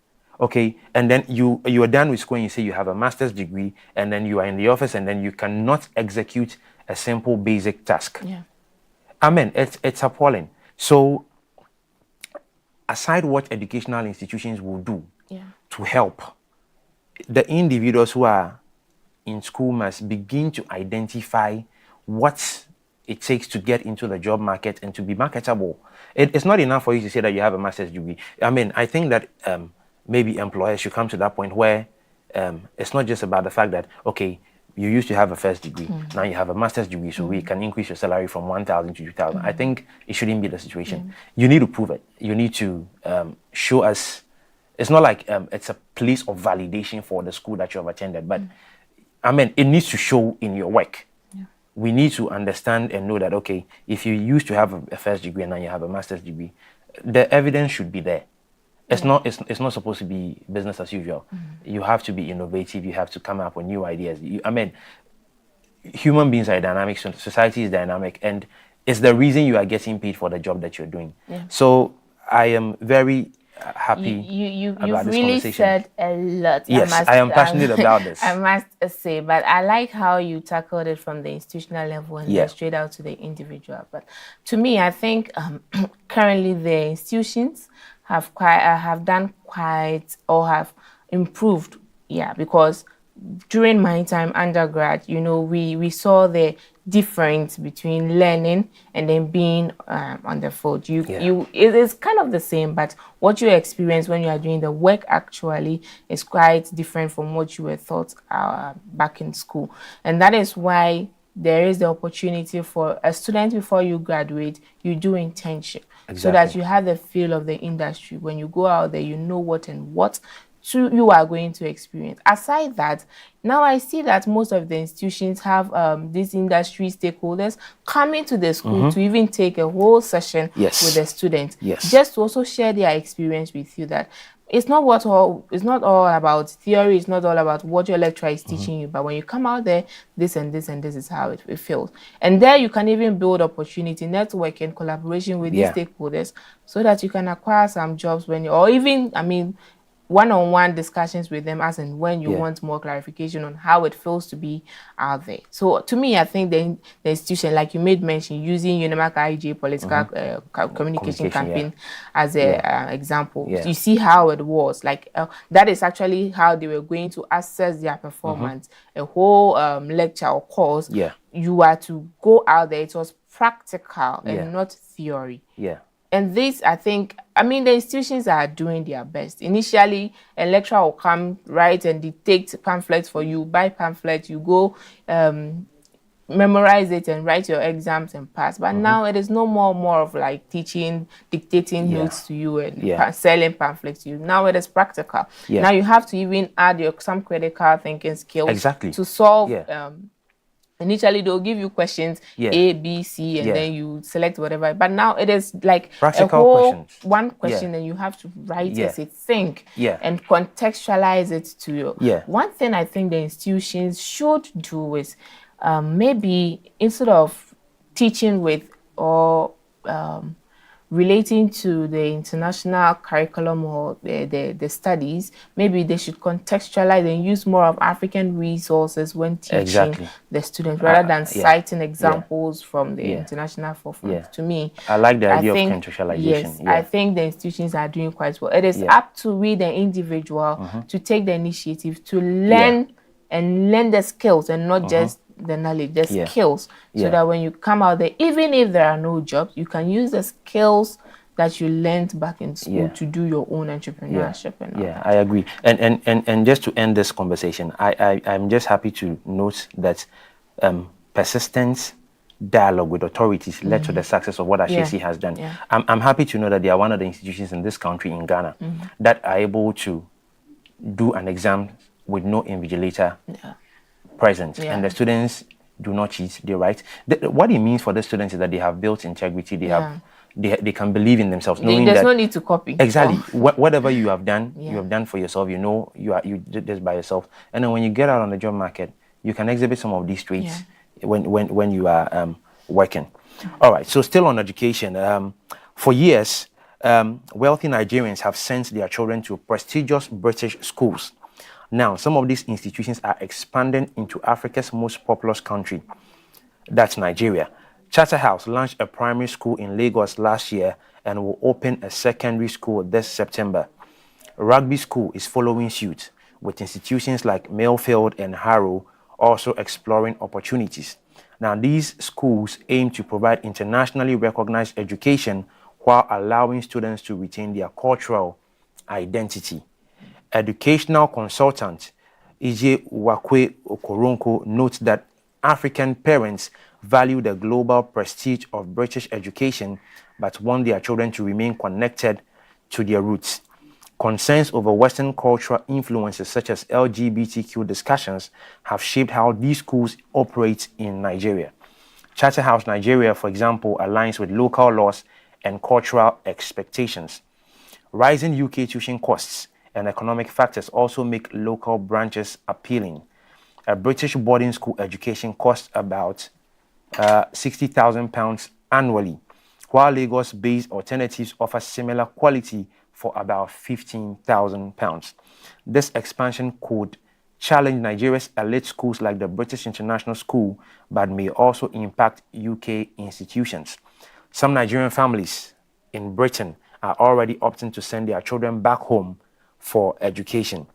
Okay, and then you are done with school and you say you have a master's degree, and then you are in the office and then you cannot execute a simple basic task. Yeah. I mean, it's appalling. So aside what educational institutions will do to help, the individuals who are in school must begin to identify what it takes to get into the job market and to be marketable. It's not enough for you to say that you have a master's degree. I mean, I think that maybe employers should come to that point where it's not just about the fact that, okay, you used to have a first degree, now you have a master's degree, so we can increase your salary from 1,000 to 2,000. I think it shouldn't be the situation. You need to prove it. You need to show us. It's not like it's a place of validation for the school that you have attended, but I mean, it needs to show in your work. We need to understand and know that, okay, if you used to have a first degree and now you have a master's degree, the evidence should be there. It's not supposed to be business as usual. You have to be innovative. You have to come up with new ideas. I mean, human beings are dynamic. Society is dynamic, and it's the reason you are getting paid for the job that you're doing. So I am very happy You've about this really conversation. said a lot. Yes, I am passionate about this. I must say, but I like how you tackled it from the institutional level and then straight out to the individual. But to me, I think currently the institutions have done quite or have improved, because during my time undergrad, we saw the difference between learning and then being on the field. It is kind of the same, but what you experience when you are doing the work actually is quite different from what you were taught back in school. And that is why there is the opportunity for a student before you graduate, you do internship. So that you have the feel of the industry. When you go out there, you know what you are going to experience. Aside that, now I see that most of the institutions have these industry stakeholders coming to the school to even take a whole session with the students, just to also share their experience with you. That it's not all about theory. It's not all about what your lecturer is teaching you. But when you come out there, this and this and this is how it feels. And there you can even build opportunity, network, and collaboration with these stakeholders, so that you can acquire some jobs when one-on-one discussions with them, as in when you Yeah. want more clarification on how it feels to be out there. So to me, I think the institution, like you made mention, using UNIMAC IJ political communication campaign as a example, Yeah. you see how it was. Like that is actually how they were going to assess their performance. A whole lecture or course, Yeah. you are to go out there. It was practical Yeah. and not theory. Yeah. And this, I think, I mean, the institutions are doing their best. Initially, a lecturer will come, write and dictate pamphlets for you, buy pamphlets, you go memorize it and write your exams and pass. But now it is no more of like teaching, dictating notes to you and selling pamphlets to you. Now it is practical. Yeah. Now you have to even add some critical thinking skills to solve. Initially, they'll give you questions A, B, C, and then you select whatever. But now it is like practical a whole questions. One question, and you have to write it, think, and contextualize it to you. One thing I think the institutions should do is maybe instead of teaching with or relating to the international curriculum or the studies, maybe they should contextualize and use more of African resources when teaching the students rather than citing examples from the international forefront. To me, I like the idea of contextualization. Yes, I think the institutions are doing quite well. It is up to we, the individual, to take the initiative to learn and learn the skills and not just the knowledge, the skills, so that when you come out there, even if there are no jobs, you can use the skills that you learned back in school to do your own entrepreneurship. I agree. And just to end this conversation, I'm just happy to note that persistence dialogue with authorities led to the success of what Ashesi has done. I'm happy to know that they are one of the institutions in this country, in Ghana, that are able to do an exam with no invigilator present, and the students do not cheat, they write. What it means for the students is that they have built integrity, they can believe in themselves, knowing there's that no need to copy. Exactly. Whatever you have done, you have done for yourself. You know you did this by yourself. And then when you get out on the job market, you can exhibit some of these traits when you are working. All right. So still on education, for years, wealthy Nigerians have sent their children to prestigious British schools. Now, some of these institutions are expanding into Africa's most populous country, that's Nigeria. Charterhouse launched a primary school in Lagos last year and will open a secondary school this September. Rugby School is following suit, with institutions like Millfield and Harrow also exploring opportunities. Now, these schools aim to provide internationally recognized education while allowing students to retain their cultural identity. Educational consultant Ije Wakwe Okoronko notes that African parents value the global prestige of British education but want their children to remain connected to their roots. Concerns over Western cultural influences such as LGBTQ discussions have shaped how these schools operate in Nigeria. Charterhouse Nigeria, for example, aligns with local laws and cultural expectations. Rising UK tuition costs and economic factors also make local branches appealing. A British boarding school education costs about £60,000 annually, while Lagos-based alternatives offer similar quality for about £15,000. This expansion could challenge Nigeria's elite schools like the British International School, but may also impact UK institutions. Some Nigerian families in Britain are already opting to send their children back home for education.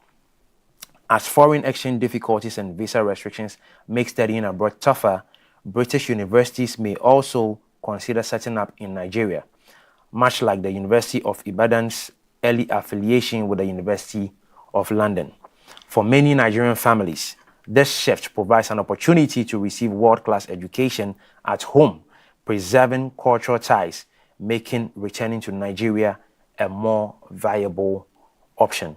As foreign exchange difficulties and visa restrictions make studying abroad tougher, British universities may also consider setting up in Nigeria, much like the University of Ibadan's early affiliation with the University of London. For many Nigerian families, this shift provides an opportunity to receive world-class education at home, preserving cultural ties, making returning to Nigeria a more viable option.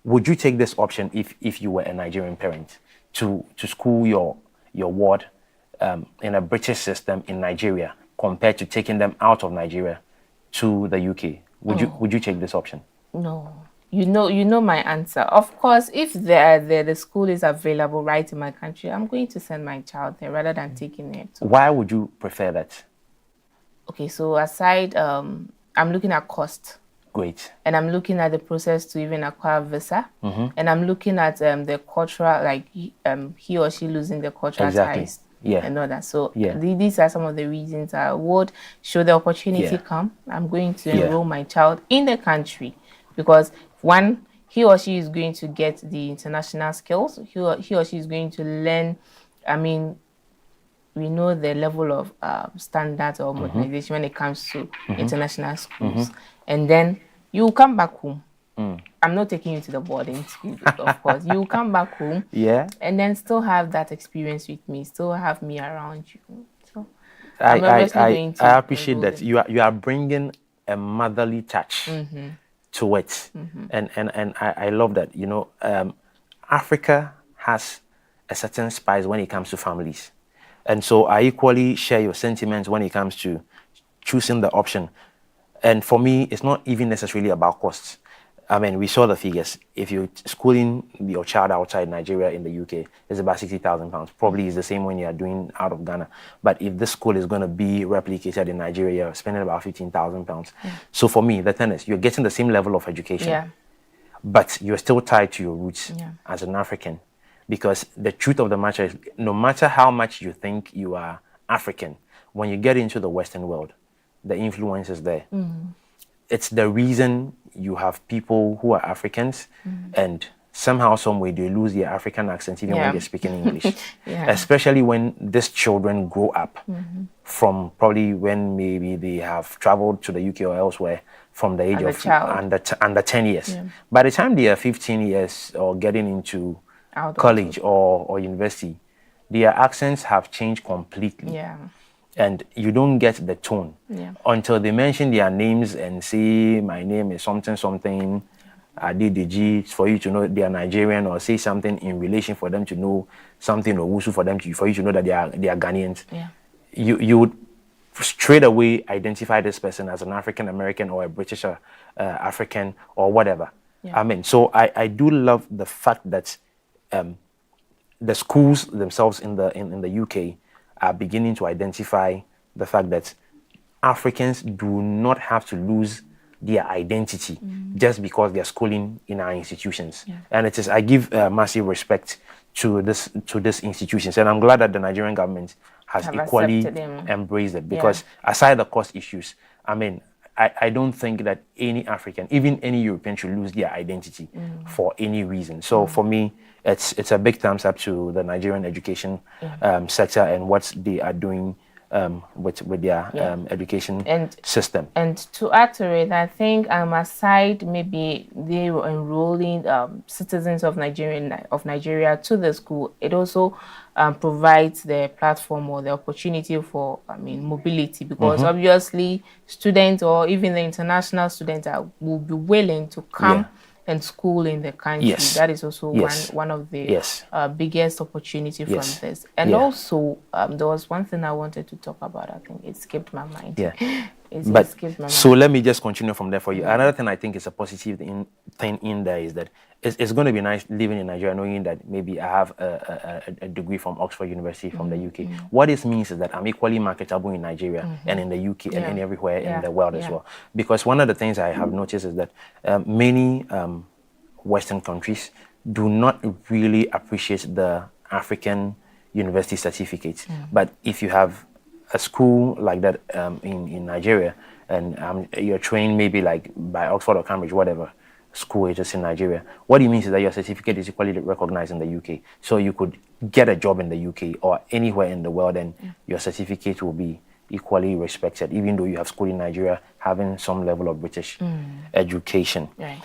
Would you take this option if you were a Nigerian parent to school your ward in a British system in Nigeria compared to taking them out of Nigeria to the UK? Would you take this option? No. You know my answer. Of course, if the school is available right in my country, I'm going to send my child there rather than taking it. Why would you prefer that? Okay, so aside, I'm looking at cost. Great. And I'm looking at the process to even acquire visa. And I'm looking at the cultural, like he or she losing the cultural ties. Yeah. And all that. So Yeah. these are some of the reasons I would, should the opportunity come, I'm going to enroll my child in the country, because one, he or she is going to get the international skills. He or she is going to learn. I mean, we know the level of standards or modernization when it comes to international schools. And then you come back home. I'm not taking you to the boarding school, of course. You come back home, and then still have that experience with me, still have me around you. So I appreciate that you are bringing a motherly touch to it, and I love that. You know, Africa has a certain spice when it comes to families, and so I equally share your sentiments when it comes to choosing the option. And for me, it's not even necessarily about costs. I mean, we saw the figures. If you're schooling your child outside Nigeria in the UK, it's about £60,000. Probably it's the same when you're doing out of Ghana. But if this school is going to be replicated in Nigeria, you're spending about £15,000. So for me, the thing is, you're getting the same level of education, but you're still tied to your roots as an African. Because the truth of the matter is, no matter how much you think you are African, when you get into the Western world, the influence is there. It's the reason you have people who are Africans and somehow, some way, they lose their African accent even when they're speaking English. Especially when these children grow up from probably when maybe they have traveled to the UK or elsewhere from the age of under 10 years. By the time they are 15 years or getting into college or university, their accents have changed completely. And you don't get the tone until they mention their names and say, my name is something, Adidiji, for you to know they are Nigerian, or say something in relation for them to know something, or Wusu for you to know that they are Ghanaians. You would straight away identify this person as an African American or a British African or whatever. I mean, so I do love the fact that the schools themselves in the UK are beginning to identify the fact that Africans do not have to lose their identity just because they're schooling in our institutions. And it is, I give massive respect to these institutions, and I'm glad that the Nigerian government has equally embraced it, because aside the cost issues, I mean, I don't think that any African, even any European, should lose their identity for any reason. So for me, it's a big thumbs up to the Nigerian education sector and what they are doing with their education system. And to add to it, I think aside maybe they were enrolling citizens of Nigeria to the school, it also provides the platform or the opportunity for mobility, because obviously students or even the international students will be willing to come and school in the country. That is also one of the biggest opportunity from this. And also, there was one thing I wanted to talk about. I think it skipped my mind. So let me just continue from there for you. Another thing I think is a positive thing in there is that it's going to be nice living in Nigeria, knowing that maybe I have a degree from Oxford University from the UK. What this means is that I'm equally marketable in Nigeria and in the UK and everywhere in the world as well. Because one of the things I have noticed is that many Western countries do not really appreciate the African university certificate. But if you have a school like that in Nigeria, and you're trained maybe like by Oxford or Cambridge, whatever school it is in Nigeria, what it means is that your certificate is equally recognized in the UK. So you could get a job in the UK or anywhere in the world, and your certificate will be equally respected, even though you have school in Nigeria, having some level of British education. Right.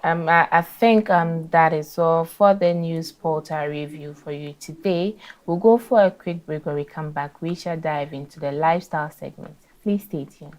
I think that is all for the news portal review for you today. We'll go for a quick break. When we come back, we shall dive into the lifestyle segment. Please stay tuned.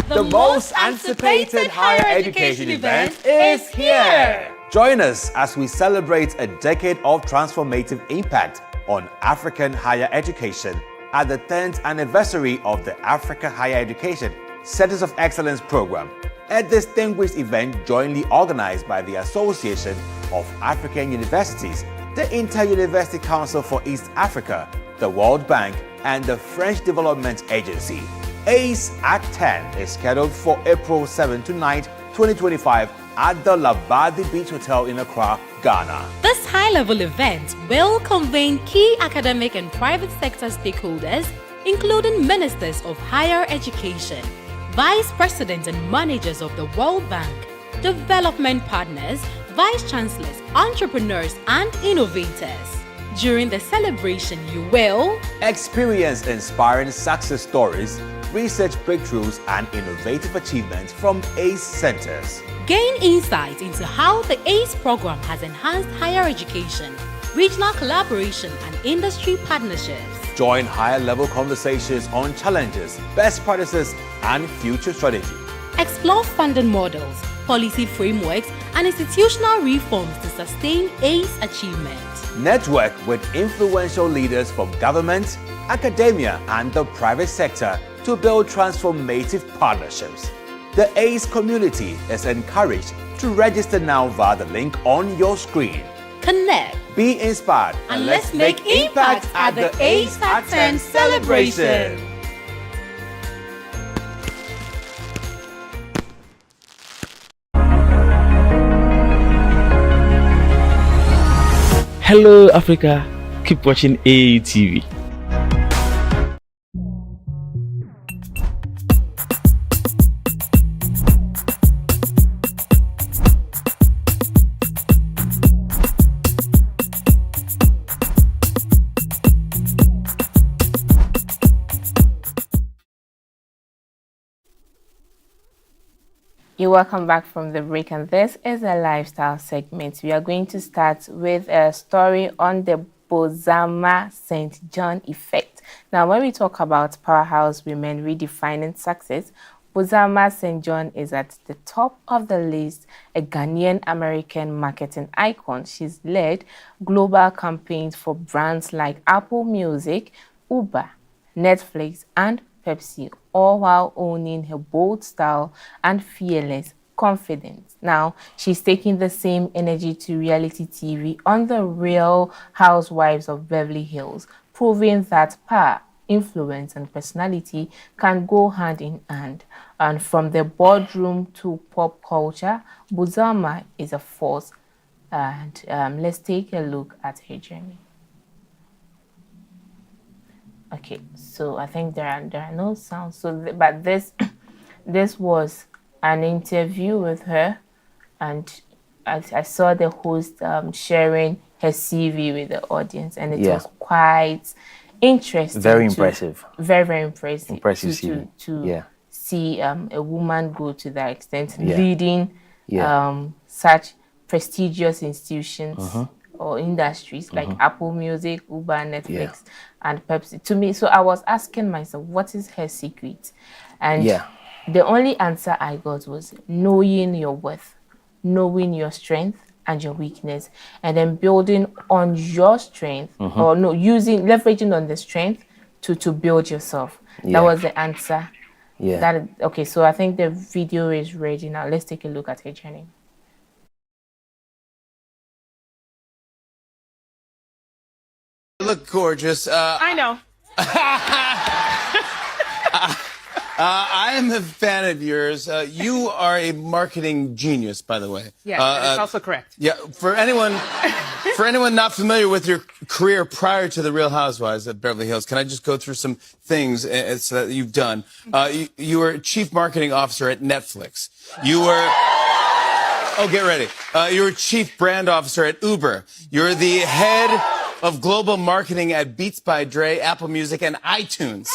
The most anticipated higher education event is here. Join us as we celebrate a decade of transformative impact on African higher education at the 10th anniversary of the Africa Higher Education Centers of Excellence program, a distinguished event jointly organized by the Association of African Universities, the Inter-University Council for East Africa, the World Bank, and the French Development Agency. ACE at 10 is scheduled for April 7 to 9, 2025 at the Labadi Beach Hotel in Accra, Ghana. This high-level event will convene key academic and private sector stakeholders, including ministers of higher education, vice presidents and managers of the World Bank, development partners, vice chancellors, entrepreneurs, and innovators. During the celebration, you will experience inspiring success stories, research breakthroughs, and innovative achievements from ACE centers. gain insight into how the ACE program has enhanced higher education, regional collaboration, and industry partnerships. Join higher-level conversations on challenges, best practices, and future strategy. Explore funding models, policy frameworks, and institutional reforms to sustain ACE achievement. Network with influential leaders from government, academia, and the private sector to build transformative partnerships. The ACE community is encouraged to register now via the link on your screen. Connect, be inspired, and let's make impact at the ACE at 10 celebration. Hello Africa, keep watching AATV. You're welcome back from the break, and this is a lifestyle segment. We are going to start with a story on the Bozama St. John effect. Now, when we talk about powerhouse women redefining success, Bozama St. John is at the top of the list, a Ghanaian-American marketing icon. She's led global campaigns for brands like Apple Music, Uber, Netflix, and Pepsi, all while owning her bold style and fearless confidence. Now, she's taking the same energy to reality TV on The Real Housewives of Beverly Hills, proving that power, influence, and personality can go hand in hand. And from the boardroom to pop culture, Bozama is a force. And let's take a look at her journey. Okay, so I think there are no sounds. So, but this was an interview with her, and I saw the host sharing her CV with the audience, and it was quite interesting. Very impressive. Very impressive. Impressive CV. To see a woman go to that extent, leading such prestigious institutions. Or industries like Apple Music, Uber, Netflix, and Pepsi. To me, so I was asking myself, what is her secret? And the only answer I got was knowing your worth, knowing your strength and your weakness, and then building on your strength, or leveraging on the strength to build yourself. That was the answer. Okay, so I think the video is ready now. Let's take a look at her journey. Look gorgeous. I know. I am a fan of yours. You are a marketing genius, by the way. Yeah, that's also correct. Yeah, for anyone not familiar with your career prior to The Real Housewives of Beverly Hills, can I just go through some things that you've done? You were chief marketing officer at Netflix. You were... Oh, get ready. You were chief brand officer at Uber. You're the head of global marketing at Beats by Dre, Apple Music, and iTunes.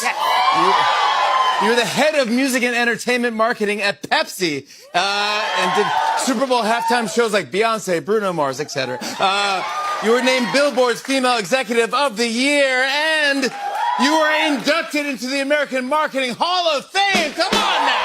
You're the head of music and entertainment marketing at Pepsi, and did Super Bowl halftime shows like Beyonce, Bruno Mars, etc. You were named Billboard's Female Executive of the Year, and you were inducted into the American Marketing Hall of Fame. Come on now!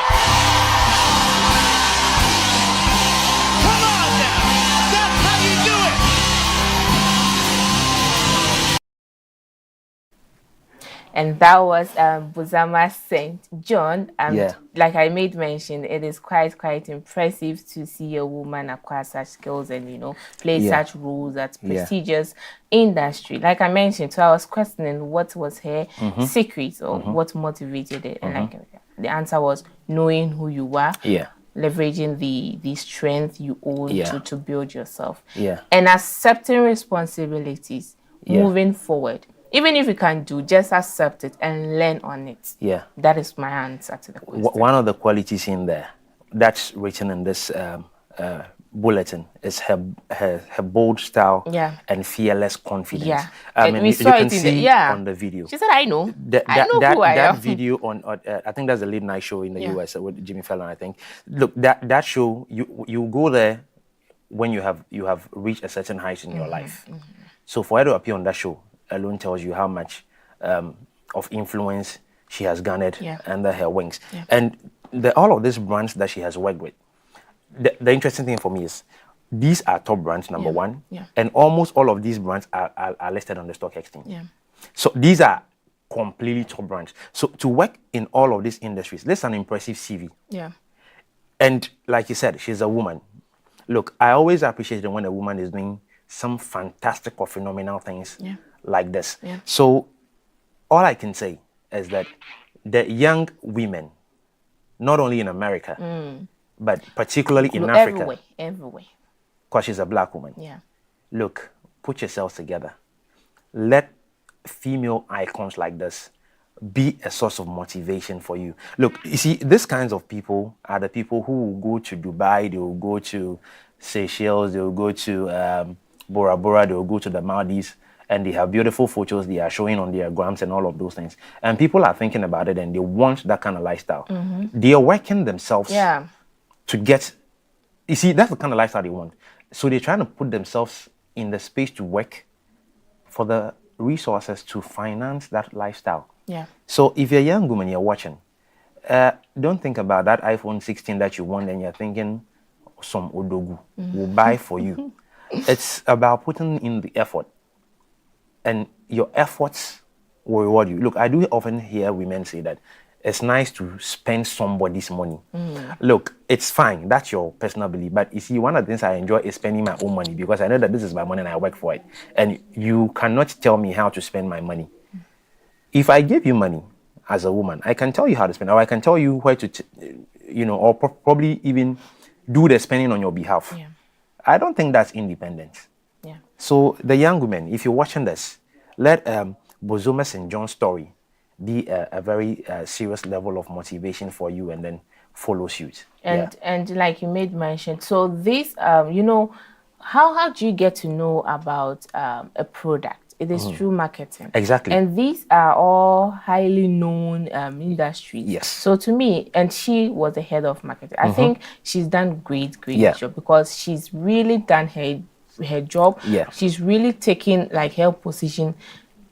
And that was Buzama St. John. Yeah. Like I made mention, it is quite impressive to see a woman acquire such skills and, you know, play Yeah. such roles at prestigious industry. Like I mentioned, so I was questioning what was her secret or what motivated it. And like the answer was knowing who you were. Yeah. Leveraging the strength you own to build yourself. Yeah. And accepting responsibilities moving forward. Even if you can't do, just accept it and learn on it. Yeah. That is my answer to the question. One of the qualities in there that's written in this bulletin is her bold style and fearless confidence. Yeah. I And mean, we you saw can it in see on the video. She said, I know. I know who I am. That video on I think that's a late night show in the US with Jimmy Fallon, I think. Look, that show, you go there when you have reached a certain height in your life. So for her to appear on that show alone tells you how much of influence she has garnered under her wings. And all of these brands that she has worked with, the interesting thing for me is these are top brands, number one, and almost all of these brands are listed on the stock exchange. So these are completely top brands. So to work in all of these industries, that's an impressive CV. And like you said, she's a woman. Look, I always appreciate it when a woman is doing some fantastic or phenomenal things like this. So all I can say is that the young women, not only in America, but particularly in Africa, everywhere, because she's a black woman. Look, put yourselves together. Let female icons like this be a source of motivation for you. Look, you see, these kinds of people are the people who will go to Dubai, they will go to Seychelles, they will go to Bora Bora, they will go to the Maldives, and they have beautiful photos they are showing on their grams and all of those things. And people are thinking about it and they want that kind of lifestyle. They are working themselves to get, you see, that's the kind of lifestyle they want. So they're trying to put themselves in the space to work for the resources to finance that lifestyle. So if you're a young woman, you're watching, don't think about that iPhone 16 that you want and you're thinking some odogu will buy for you. It's about putting in the effort, and your efforts will reward you. Look, I do often hear women say that it's nice to spend somebody's money. Look, it's fine. That's your personal belief. But you see, one of the things I enjoy is spending my own money because I know that this is my money and I work for it. And you cannot tell me how to spend my money. If I give you money as a woman, I can tell you how to spend, or I can tell you where to, or probably even do the spending on your behalf. I don't think that's independent. So the young women, if you're watching this, let Buzama St. John's story be a very serious level of motivation for you, and then follow suit. And like you made mention, so this, how do you get to know about a product? It is through marketing. Exactly. And these are all highly known industries. Yes. So to me, and she was the head of marketing. I think she's done great job because she's really done her job. She's really taken like her position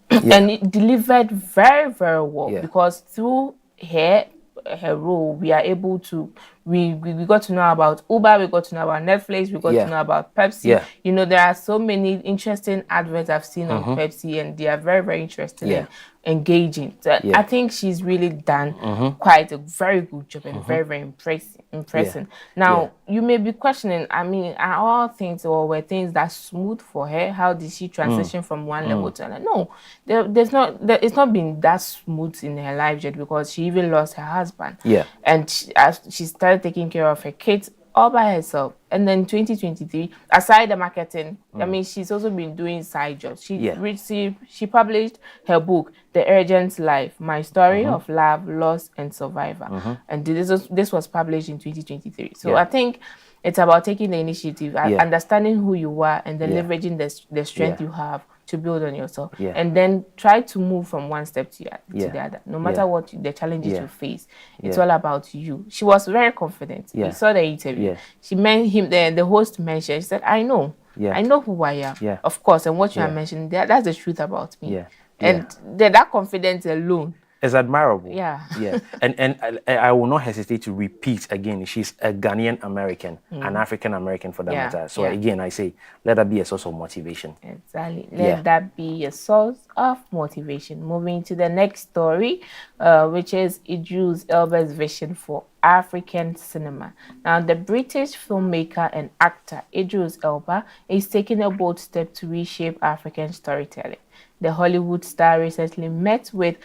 and it delivered very, very well because through her role, we are able to, we got to know about Uber, we got to know about Netflix, we got to know about Pepsi. There are so many interesting adverts I've seen on Pepsi, and they are very, very interesting and engaging. So I think she's really done quite a very good job and very, very impressive. Now, you may be questioning, I mean, are all things or were things that smooth for her? How did she transition from one level to another? No, it's not been that smooth in her life yet because she even lost her husband. And she started taking care of her kids all by herself. And then 2023, aside the marketing, I mean, she's also been doing side jobs. She published her book, The Urgent Life, My Story of Love, Loss, and Survivor. And this was published in 2023. So I think it's about taking the initiative, understanding who you are, and then leveraging the strength you have to build on yourself. And then try to move from one step to the other. No matter what the challenges you face, it's all about you. She was very confident. We saw the interview. She meant him, the host mentioned, she said, I know who I am. Of course, and what you are mentioning, that's the truth about me. And that confidence alone It's admirable. Yeah. Yeah. And I will not hesitate to repeat again, she's a Ghanaian American, an African American for that matter. So again, I say, let that be a source of motivation. Exactly. Let that be a source of motivation. Moving to the next story, which is Idris Elba's vision for African cinema. Now, the British filmmaker and actor Idris Elba is taking a bold step to reshape African storytelling. The Hollywood star recently met with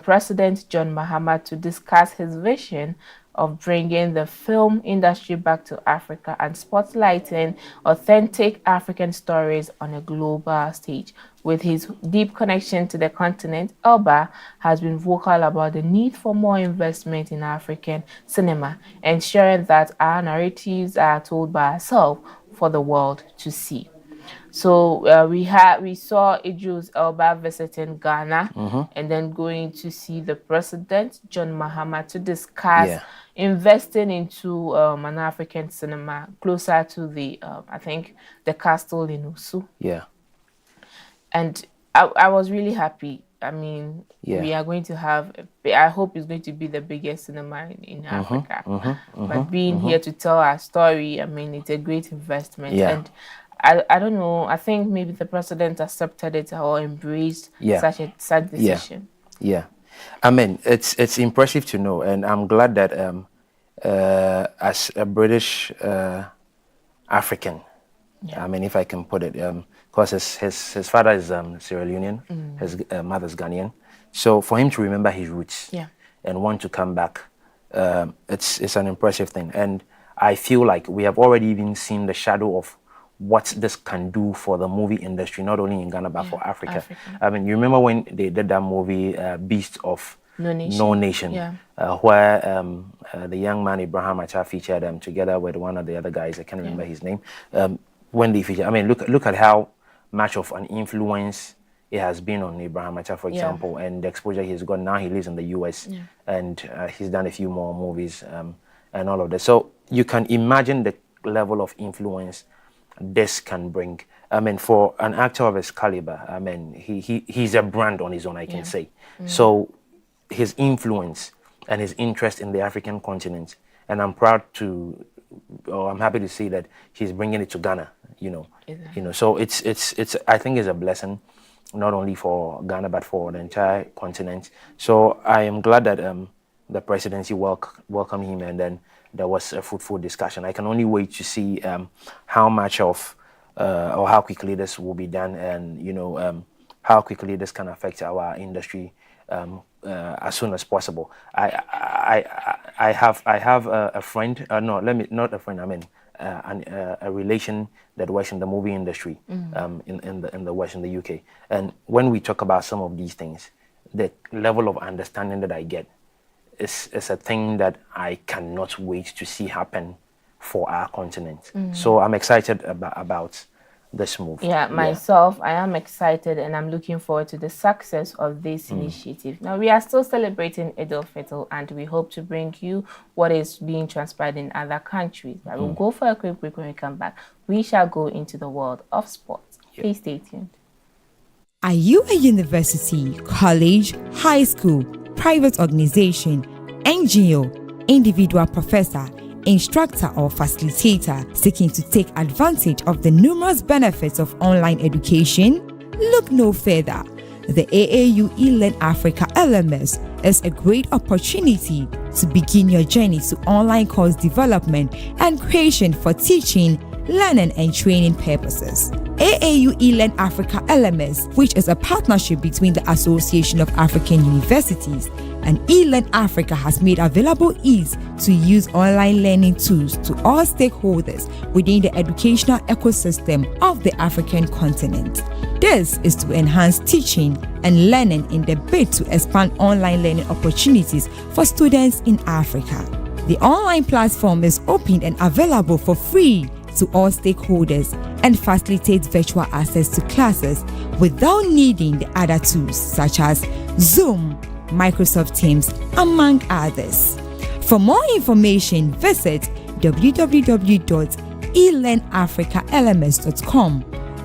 President John Mahama to discuss his vision of bringing the film industry back to Africa and spotlighting authentic African stories on a global stage. With his deep connection to the continent, Elba has been vocal about the need for more investment in African cinema, ensuring that our narratives are told by ourselves for the world to see. So we saw Idris Elba visiting Ghana and then going to see the president, John Mahama, to discuss investing into an African cinema closer to the, I think, the castle in Usu. Yeah. And I was really happy. I mean, we are going to have, I hope it's going to be the biggest cinema in Africa. But being here to tell our story, I mean, it's a great investment. Yeah. And I don't know, I think maybe the president accepted it or embraced such a sad decision. Yeah. I mean, it's impressive to know, and I'm glad that as a British African, I mean, if I can put it, because his father is Sierra Leonean, his mother's Ghanaian, so for him to remember his roots and want to come back, it's an impressive thing. And I feel like we have already even seen the shadow of what this can do for the movie industry, not only in Ghana, but for Africa. I mean, you remember when they did that movie, Beast of No Nation, where the young man, Ibrahim Acha, featured together with one of the other guys, I can't remember his name, when they featured. I mean, look at how much of an influence it has been on Ibrahim Acha, for example, and the exposure he's got. Now he lives in the US, and he's done a few more movies and all of that. So you can imagine the level of influence this can bring. I mean, for an actor of his caliber, I mean, he's a brand on his own, I can say. So his influence and his interest in the African continent, and I'm proud to, or I'm happy to see that he's bringing it to Ghana. You know, so it's I think it's a blessing, not only for Ghana but for the entire continent. So I am glad that the presidency welcomed him, and then there was a fruitful discussion. I can only wait to see how much of or how quickly this will be done, and how quickly this can affect our industry as soon as possible. I have a friend. Not a friend. I mean a relation that works in the movie industry in the West, in the UK. And when we talk about some of these things, the level of understanding that I get is a thing that I cannot wait to see happen for our continent. So I'm excited about this move. Myself, I am excited, and I'm looking forward to the success of this initiative. Now, we are still celebrating Eid al-Fitr, and we hope to bring you what is being transpired in other countries. But we'll go for a quick break. When we come back, we shall go into the world of sports. Please stay tuned. Are you a university, college, high school, private organization, NGO, individual professor, instructor or facilitator seeking to take advantage of the numerous benefits of online education? Look no further. The AAU eLearn Africa LMS is a great opportunity to begin your journey to online course development and creation for teaching, learning and training purposes. AAU eLearn Africa LMS, which is a partnership between the Association of African Universities and eLearn Africa, has made available ease to use online learning tools to all stakeholders within the educational ecosystem of the African continent. This is to enhance teaching and learning in the bid to expand online learning opportunities for students in Africa. The online platform is open and available for free to all stakeholders and facilitates virtual access to classes without needing the other tools such as Zoom, Microsoft Teams, among others. For more information, visit www.elearnafricalms.com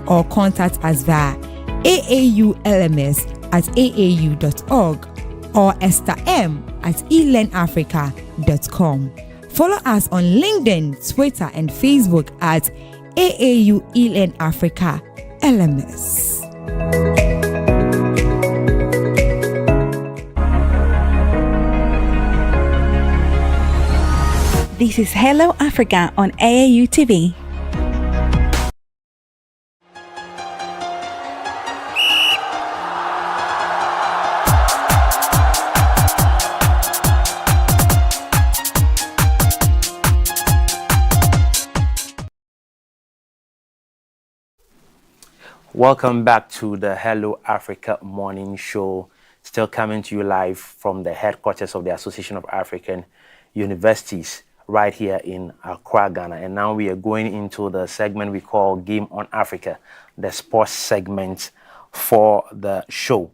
or contact us via aaulms@aau.org or Esther M at elearnafrica.com. Follow us on LinkedIn, Twitter, and Facebook at AAU eLearn Africa LMS. This is Hello Africa on AAU TV. Welcome back to the Hello Africa Morning Show, still coming to you live from the headquarters of the Association of African Universities right here in Accra, Ghana. And now we are going into the segment we call Game on Africa, the sports segment for the show.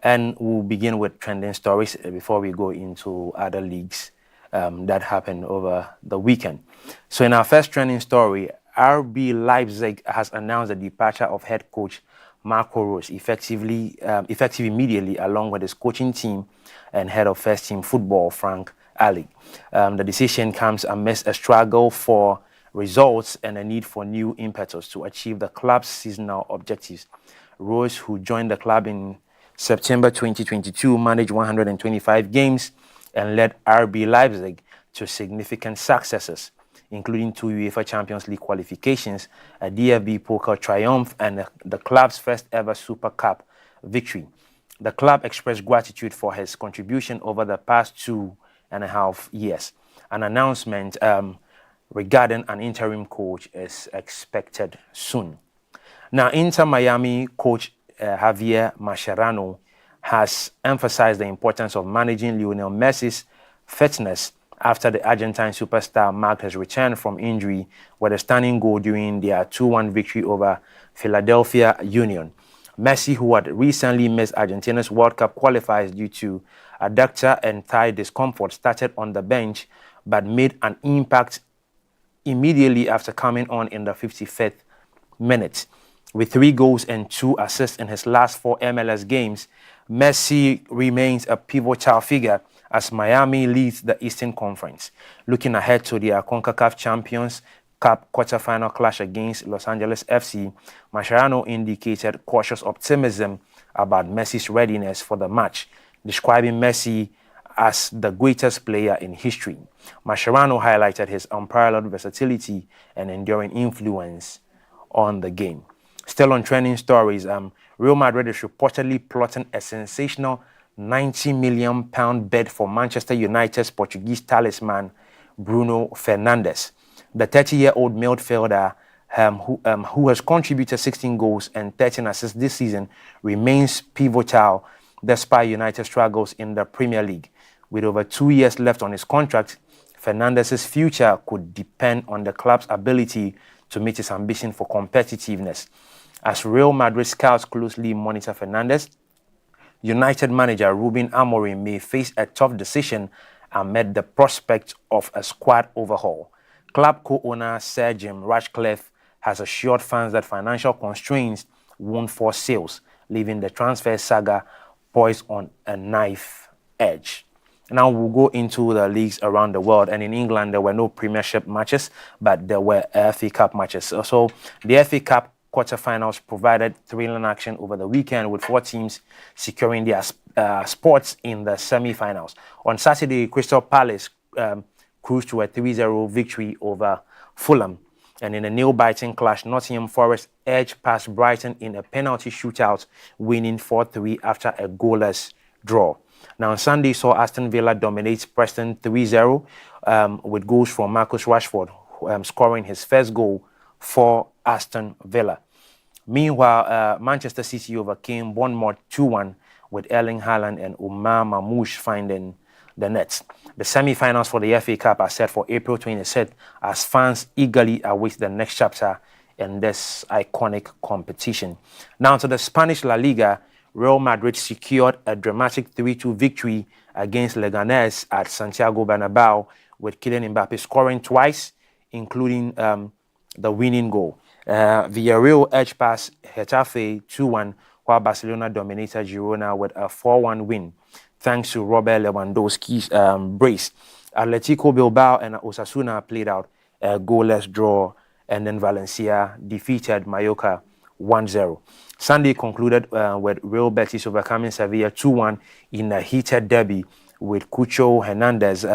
And we'll begin with trending stories before we go into other leagues that happened over the weekend. So in our first trending story, RB Leipzig has announced the departure of head coach Marco Rose, effective immediately, along with his coaching team and head of first team football, Frank Allig. The decision comes amidst a struggle for results and a need for new impetus to achieve the club's seasonal objectives. Rose, who joined the club in September 2022, managed 125 games and led RB Leipzig to significant successes, including 2 UEFA Champions League qualifications, a DFB Pokal triumph, and the club's first ever Super Cup victory. The club expressed gratitude for his contribution over the past 2.5 years. An announcement regarding an interim coach is expected soon. Now, Inter Miami coach Javier Mascherano has emphasized the importance of managing Lionel Messi's fitness after the Argentine superstar marked his return from injury with a stunning goal during their 2-1 victory over Philadelphia Union. Messi, who had recently missed Argentina's World Cup qualifiers due to adductor and thigh discomfort, started on the bench but made an impact immediately after coming on in the 55th minute. With 3 goals and 2 assists in his last 4 MLS games, Messi remains a pivotal figure as Miami leads the Eastern Conference. Looking ahead to their CONCACAF Champions Cup quarterfinal clash against Los Angeles FC, Mascherano indicated cautious optimism about Messi's readiness for the match, describing Messi as the greatest player in history. Mascherano highlighted his unparalleled versatility and enduring influence on the game. Still on trending stories, Real Madrid is reportedly plotting a sensational £90 million bid for Manchester United's Portuguese talisman, Bruno Fernandes. The 30-year-old midfielder, who has contributed 16 goals and 13 assists this season, remains pivotal despite United's struggles in the Premier League. With over 2 years left on his contract, Fernandes' future could depend on the club's ability to meet his ambition for competitiveness. As Real Madrid scouts closely monitor Fernandes, United manager Ruben Amorim may face a tough decision amid the prospect of a squad overhaul. Club co-owner Sir Jim Ratcliffe has assured fans that financial constraints won't force sales, leaving the transfer saga poised on a knife edge. Now we'll go into the leagues around the world, and in England there were no Premiership matches, but there were FA Cup matches. So the FA Cup quarterfinals provided thrilling action over the weekend, with 4 teams securing their spots in the semi-finals. On Saturday, Crystal Palace cruised to a 3-0 victory over Fulham. And in a nail-biting clash, Nottingham Forest edged past Brighton in a penalty shootout, winning 4-3 after a goalless draw. Now, on Sunday saw Aston Villa dominate Preston 3-0 with goals from Marcus Rashford, scoring his first goal for Aston Villa. Meanwhile, Manchester City overcame Bournemouth 2-1 with Erling Haaland and Omar Mamouche finding the nets. The semi-finals for the FA Cup are set for April 26th as fans eagerly await the next chapter in this iconic competition. Now to the Spanish La Liga, Real Madrid secured a dramatic 3-2 victory against Leganés at Santiago Bernabéu, with Kylian Mbappé scoring twice, including the winning goal. Villarreal edged past Getafe 2-1, while Barcelona dominated Girona with a 4-1 win. thanks to Robert Lewandowski's brace. Atletico Bilbao and Osasuna played out a goalless draw, and then Valencia defeated Mallorca 1-0. Sunday concluded with Real Betis overcoming Sevilla 2-1 in a heated derby, with Cucho Hernandez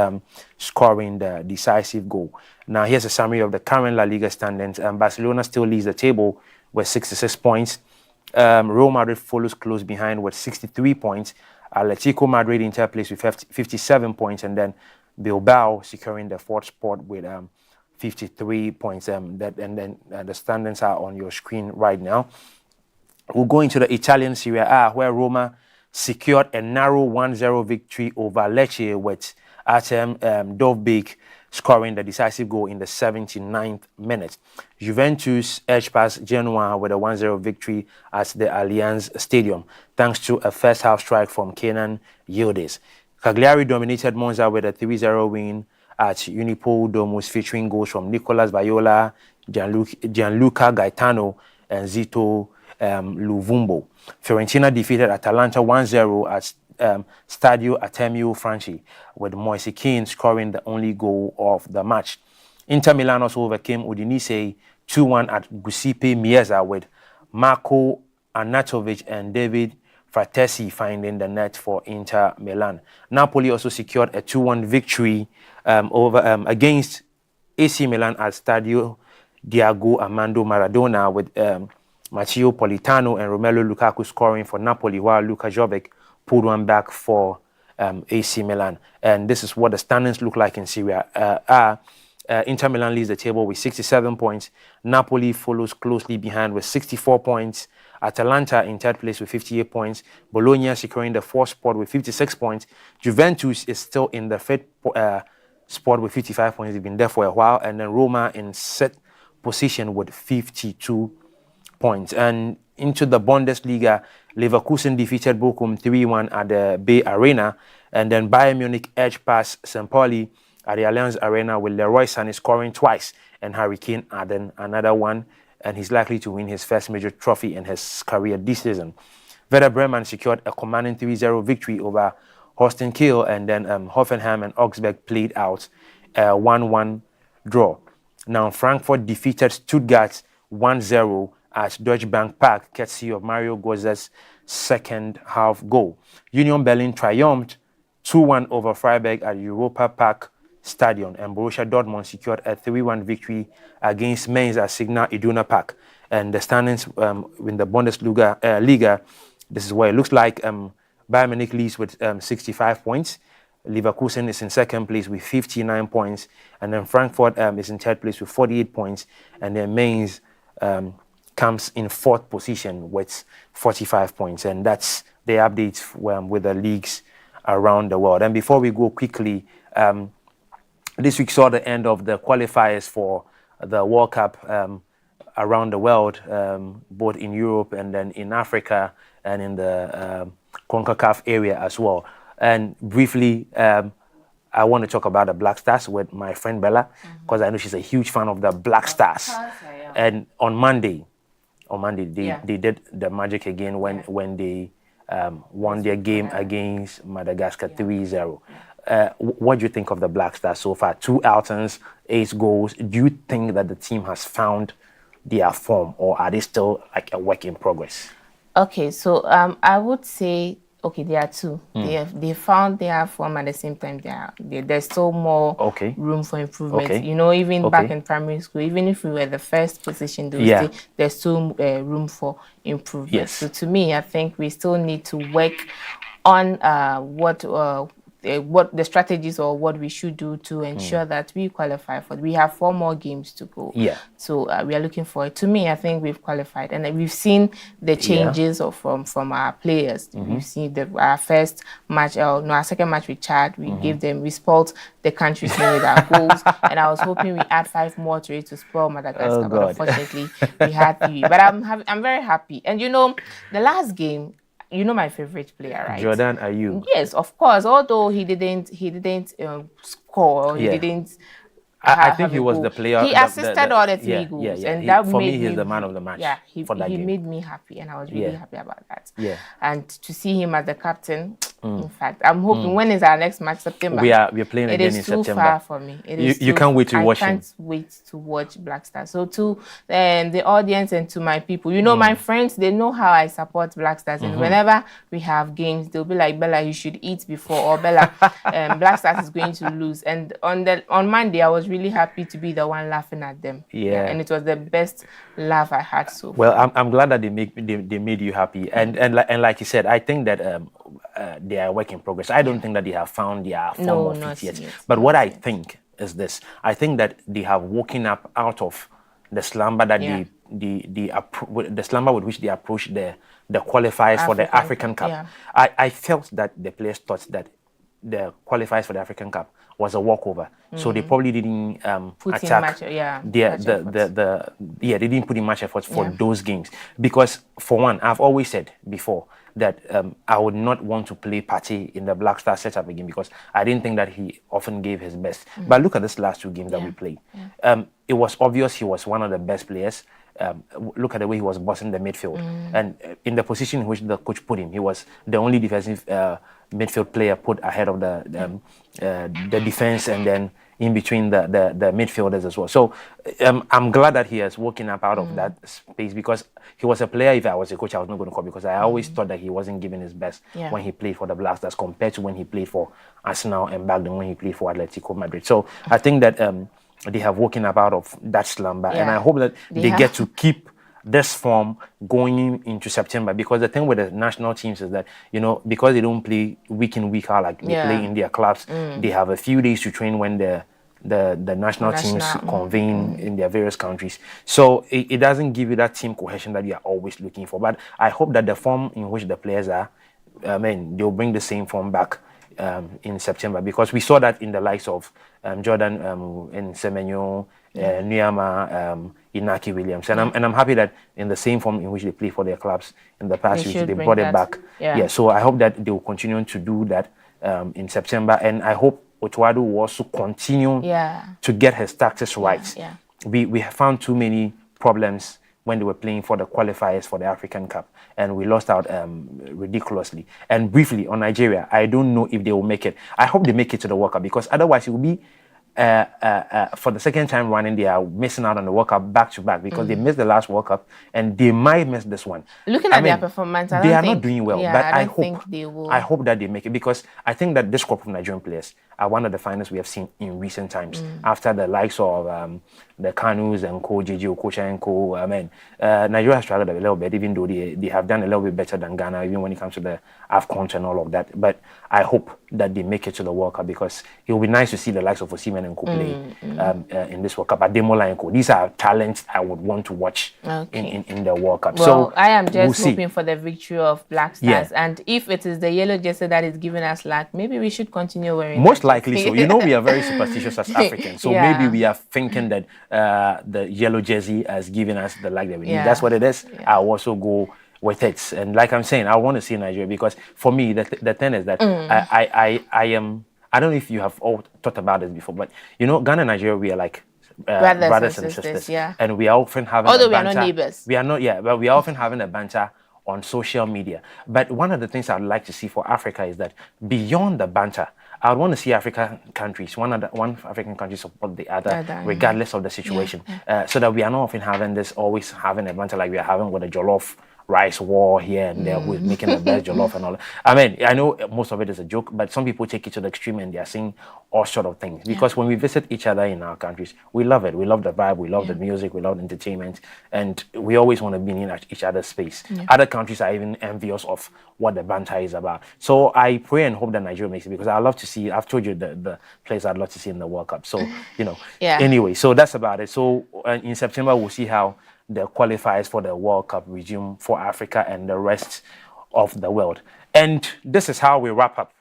scoring the decisive goal. Now, here's a summary of the current La Liga standings. Barcelona still leads the table with 66 points. Real Madrid follows close behind with 63 points. Atletico Madrid in third place with 57 points, and then Bilbao securing the fourth spot with 53 points. The standings are on your screen right now. We'll go into the Italian Serie A, where Roma secured a narrow 1-0 victory over Lecce, with Artem Dovbyk scoring the decisive goal in the 79th minute. Juventus edged past Genoa with a 1-0 victory at the Allianz Stadium, thanks to a first-half strike from Kenan Yildiz. Cagliari dominated Monza with a 3-0 win at Unipol Domus, featuring goals from Nicolas Viola, Gianluca Gaetano, and Zito Luvumbo. Fiorentina defeated Atalanta 1-0 at Stadio Artemio Franchi, with Moise Kean scoring the only goal of the match. Inter Milan also overcame Udinese 2-1 at Giuseppe Meazza, with Marco Arnautovic and David Fratesi finding the net for Inter Milan. Napoli also secured a 2-1 victory against AC Milan at Stadio Diego Armando Maradona, with Matteo Politano and Romelu Lukaku scoring for Napoli, while Luka Jovic pulled one back for AC Milan. And this is what the standings look like in Serie A. Inter Milan leads the table with 67 points. Napoli follows closely behind with 64 points. Atalanta in third place with 58 points. Bologna securing the fourth spot with 56 points. Juventus is still in the fifth spot with 55 points. They've been there for a while. And then Roma in sixth position with 52 points. And into the Bundesliga, Leverkusen defeated Bochum 3-1 at the Bay Arena. And then Bayern Munich edged past St. Pauli at the Allianz Arena, with Leroy Sané scoring twice and Harry Kane adding another one. And he's likely to win his first major trophy in his career this season. Werder Bremen secured a commanding 3-0 victory over Holstein Kiel, and then Hoffenheim and Augsburg played out a 1-1 draw. Now, Frankfurt defeated Stuttgart 1-0 at Deutsche Bank Park, courtesy of Mario Götze's second half goal. Union Berlin triumphed 2-1 over Freiburg at Europa Park Stadion, and Borussia Dortmund secured a 3-1 victory against Mainz at Signal Iduna Park. And the standings in the Bundesliga, this is what it looks like. Bayern Munich leads with 65 points. Leverkusen is in second place with 59 points. And then Frankfurt is in third place with 48 points. And then Mainz comes in fourth position with 45 points. And that's the updates with the leagues around the world. And before we go quickly, this week saw the end of the qualifiers for the World Cup around the world, both in Europe and then in Africa and in the CONCACAF area as well. And briefly, I want to talk about the Black Stars with my friend Bella, because I know she's a huge fan of the Black Stars. And on Monday, they did the magic again when they won their game against Madagascar 3-0. What do you think of the Black Stars so far? 2 outings, 8 goals. Do you think that the team has found their form, or are they still like a work in progress? Okay, so I would say, okay, there are 2. They found their form, at the same time there's still more room for improvement. You know, even back in primary school, even if we were the first position, there's still room for improvement. Yes. So to me, I think we still need to work on what the strategies or what we should do to ensure that we qualify for it. We have 4 more games to go. So we are looking for it. To me, I think we've qualified, and we've seen the changes from our players. We've seen our first match, our second match with Chad. We spoiled the country's name with our goals, and I was hoping we add 5 more to it to spoil Madagascar. But unfortunately, we had 3. But I'm very happy. And you know, the last game, you know my favorite player, right? Jordan Ayew. Yes, of course. Although he didn't score, he didn't. I think he was the player. He assisted all the 3 goals, and that for made me, he's the man of the match. He made me happy, and I was really happy about that. Yeah. And to see him as the captain, In fact, I'm hoping when is our next match? September. We are playing again in September. It is too far for me. You can't wait to watch him. I can't wait to watch Black Stars. So to the audience and to my people, my friends, they know how I support Black Stars, and whenever we have games, they'll be like, Bella, you should eat before, or Bella, Black Stars is going to lose. And on Monday, I was really happy to be the one laughing at them. Yeah. And it was the best laugh I had so far. Well, I'm glad that they made you happy, and like you said, I think that they are a work in progress. I don't think that they have found their form of it yet. But what I think is this: I think that they have woken up out of the slumber that the slumber with which they approached the qualifiers for the African Cup. Yeah. I felt that the players thought that the qualifiers for the African Cup was a walkover, so they probably didn't attack. They didn't put in much effort for those games, because for one, I've always said before that I would not want to play Partey in the Black Star setup again, because I didn't think that he often gave his best. But look at this last 2 games that we played. It was obvious he was one of the best players. Look at the way he was bossing the midfield, and in the position in which the coach put him, he was the only defensive midfield player put ahead of the defense, and then in between the midfielders as well. So I'm glad that he has woken up out of that space, because he was a player, if I was a coach, I was not going to call, because I always thought that he wasn't giving his best when he played for the Black Stars compared to when he played for Arsenal, and back then when he played for Atletico Madrid. So I think that they have woken up out of that slumber, and I hope that they get to keep this form going into September, because the thing with the national teams is that, because they don't play week in, week out like they play in their clubs, they have a few days to train when the national teams convene in their various countries. So it doesn't give you that team cohesion that you are always looking for. But I hope that the form in which the players are, they'll bring the same form back in September, because we saw that in the likes of Jordan and Semenyo, Nuyama, Inaki Williams, and I'm happy that in the same form in which they play for their clubs in the past weeks, they brought it back. So I hope that they will continue to do that in September, and I hope Otuado will also continue to get his tactics right. We have found too many problems when they were playing for the qualifiers for the African Cup, and we lost out ridiculously. And briefly on Nigeria, I don't know if they will make it. I hope they make it to the World Cup, because otherwise it will be for the second time running, they are missing out on the World Cup back to back, because they missed the last World Cup and they might miss this one. Looking at their performance, they are not doing well, but I think they will. I hope that they make it, because I think that this crop of Nigerian players are one of the finest we have seen in recent times. After the likes of the Kanus and Co, JJ Okocha and Co. Nigeria has struggled a little bit, even though they have done a little bit better than Ghana, even when it comes to the AFCON and all of that. But I hope that they make it to the World Cup, because it will be nice to see the likes of Osimhen and Co play in this World Cup. Ademola and Co, these are talents I would want to watch in the World Cup. Well, so I am just hoping for the victory of Black Stars, and if it is the yellow jersey that is giving us luck, maybe we should continue wearing most likely so. We are very superstitious as Africans, so maybe we are thinking that the yellow jersey has given us the luck that we need. That's what it is. I'll also go with it, and like I'm saying, I want to see Nigeria, because for me the thing is that I don't know if you have all thought about this before, but Ghana and Nigeria, we are like brothers and sisters, and we are often having although we are not neighbors, but we are often having a banter on social media. But one of the things I'd like to see for Africa is that beyond the banter, I would want to see African countries, one African country support the other, regardless of the situation, so that we are not often always having a banter like we are having with the Jollof rice war here and there, who is making the best jollof and all that. I mean, I know most of it is a joke, but some people take it to the extreme and they are saying all sort of things. Because when we visit each other in our countries, we love it. We love the vibe, we love the music, we love the entertainment, and we always want to be in each other's space. Other countries are even envious of what the banter is about. So I pray and hope that Nigeria makes it, because I love to see, I've told you the players I'd love to see in the World Cup. So, anyway, so that's about it. So in September, we'll see how the qualifiers for the World Cup resume for Africa and the rest of the world. And this is how we wrap up,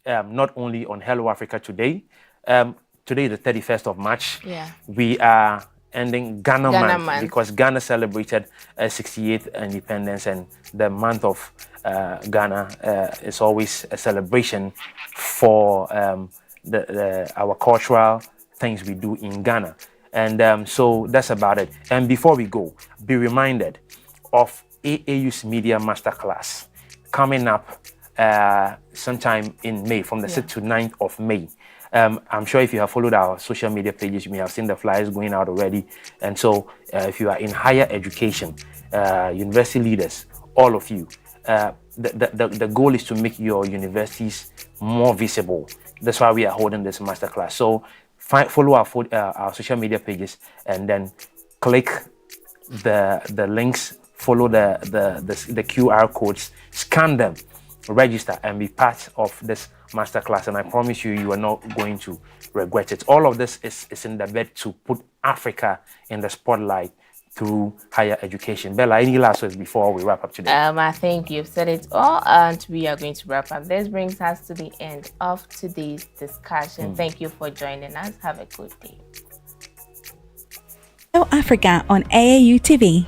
not only on Hello Africa today. Today is the 31st of March. We are ending Ghana month, because Ghana celebrated 68th independence, and the month of Ghana is always a celebration for our cultural things we do in Ghana. And so that's about it. And before we go, be reminded of AAU's Media Masterclass coming up sometime in May, from the 6th to 9th of May. I'm sure if you have followed our social media pages, you may have seen the flyers going out already. And so if you are in higher education, university leaders, all of you, the goal is to make your universities more visible. That's why we are holding this masterclass. So follow our social media pages and then click the links, follow the QR codes, scan them, register, and be part of this masterclass. And I promise you, you are not going to regret it. All of this is in the bed to put Africa in the spotlight through higher education. Bella, any last words before we wrap up today? I think you've said it all, and we are going to wrap up. This brings us to the end of today's discussion. Thank you for joining us. Have a good day. Hello Africa on AAU TV.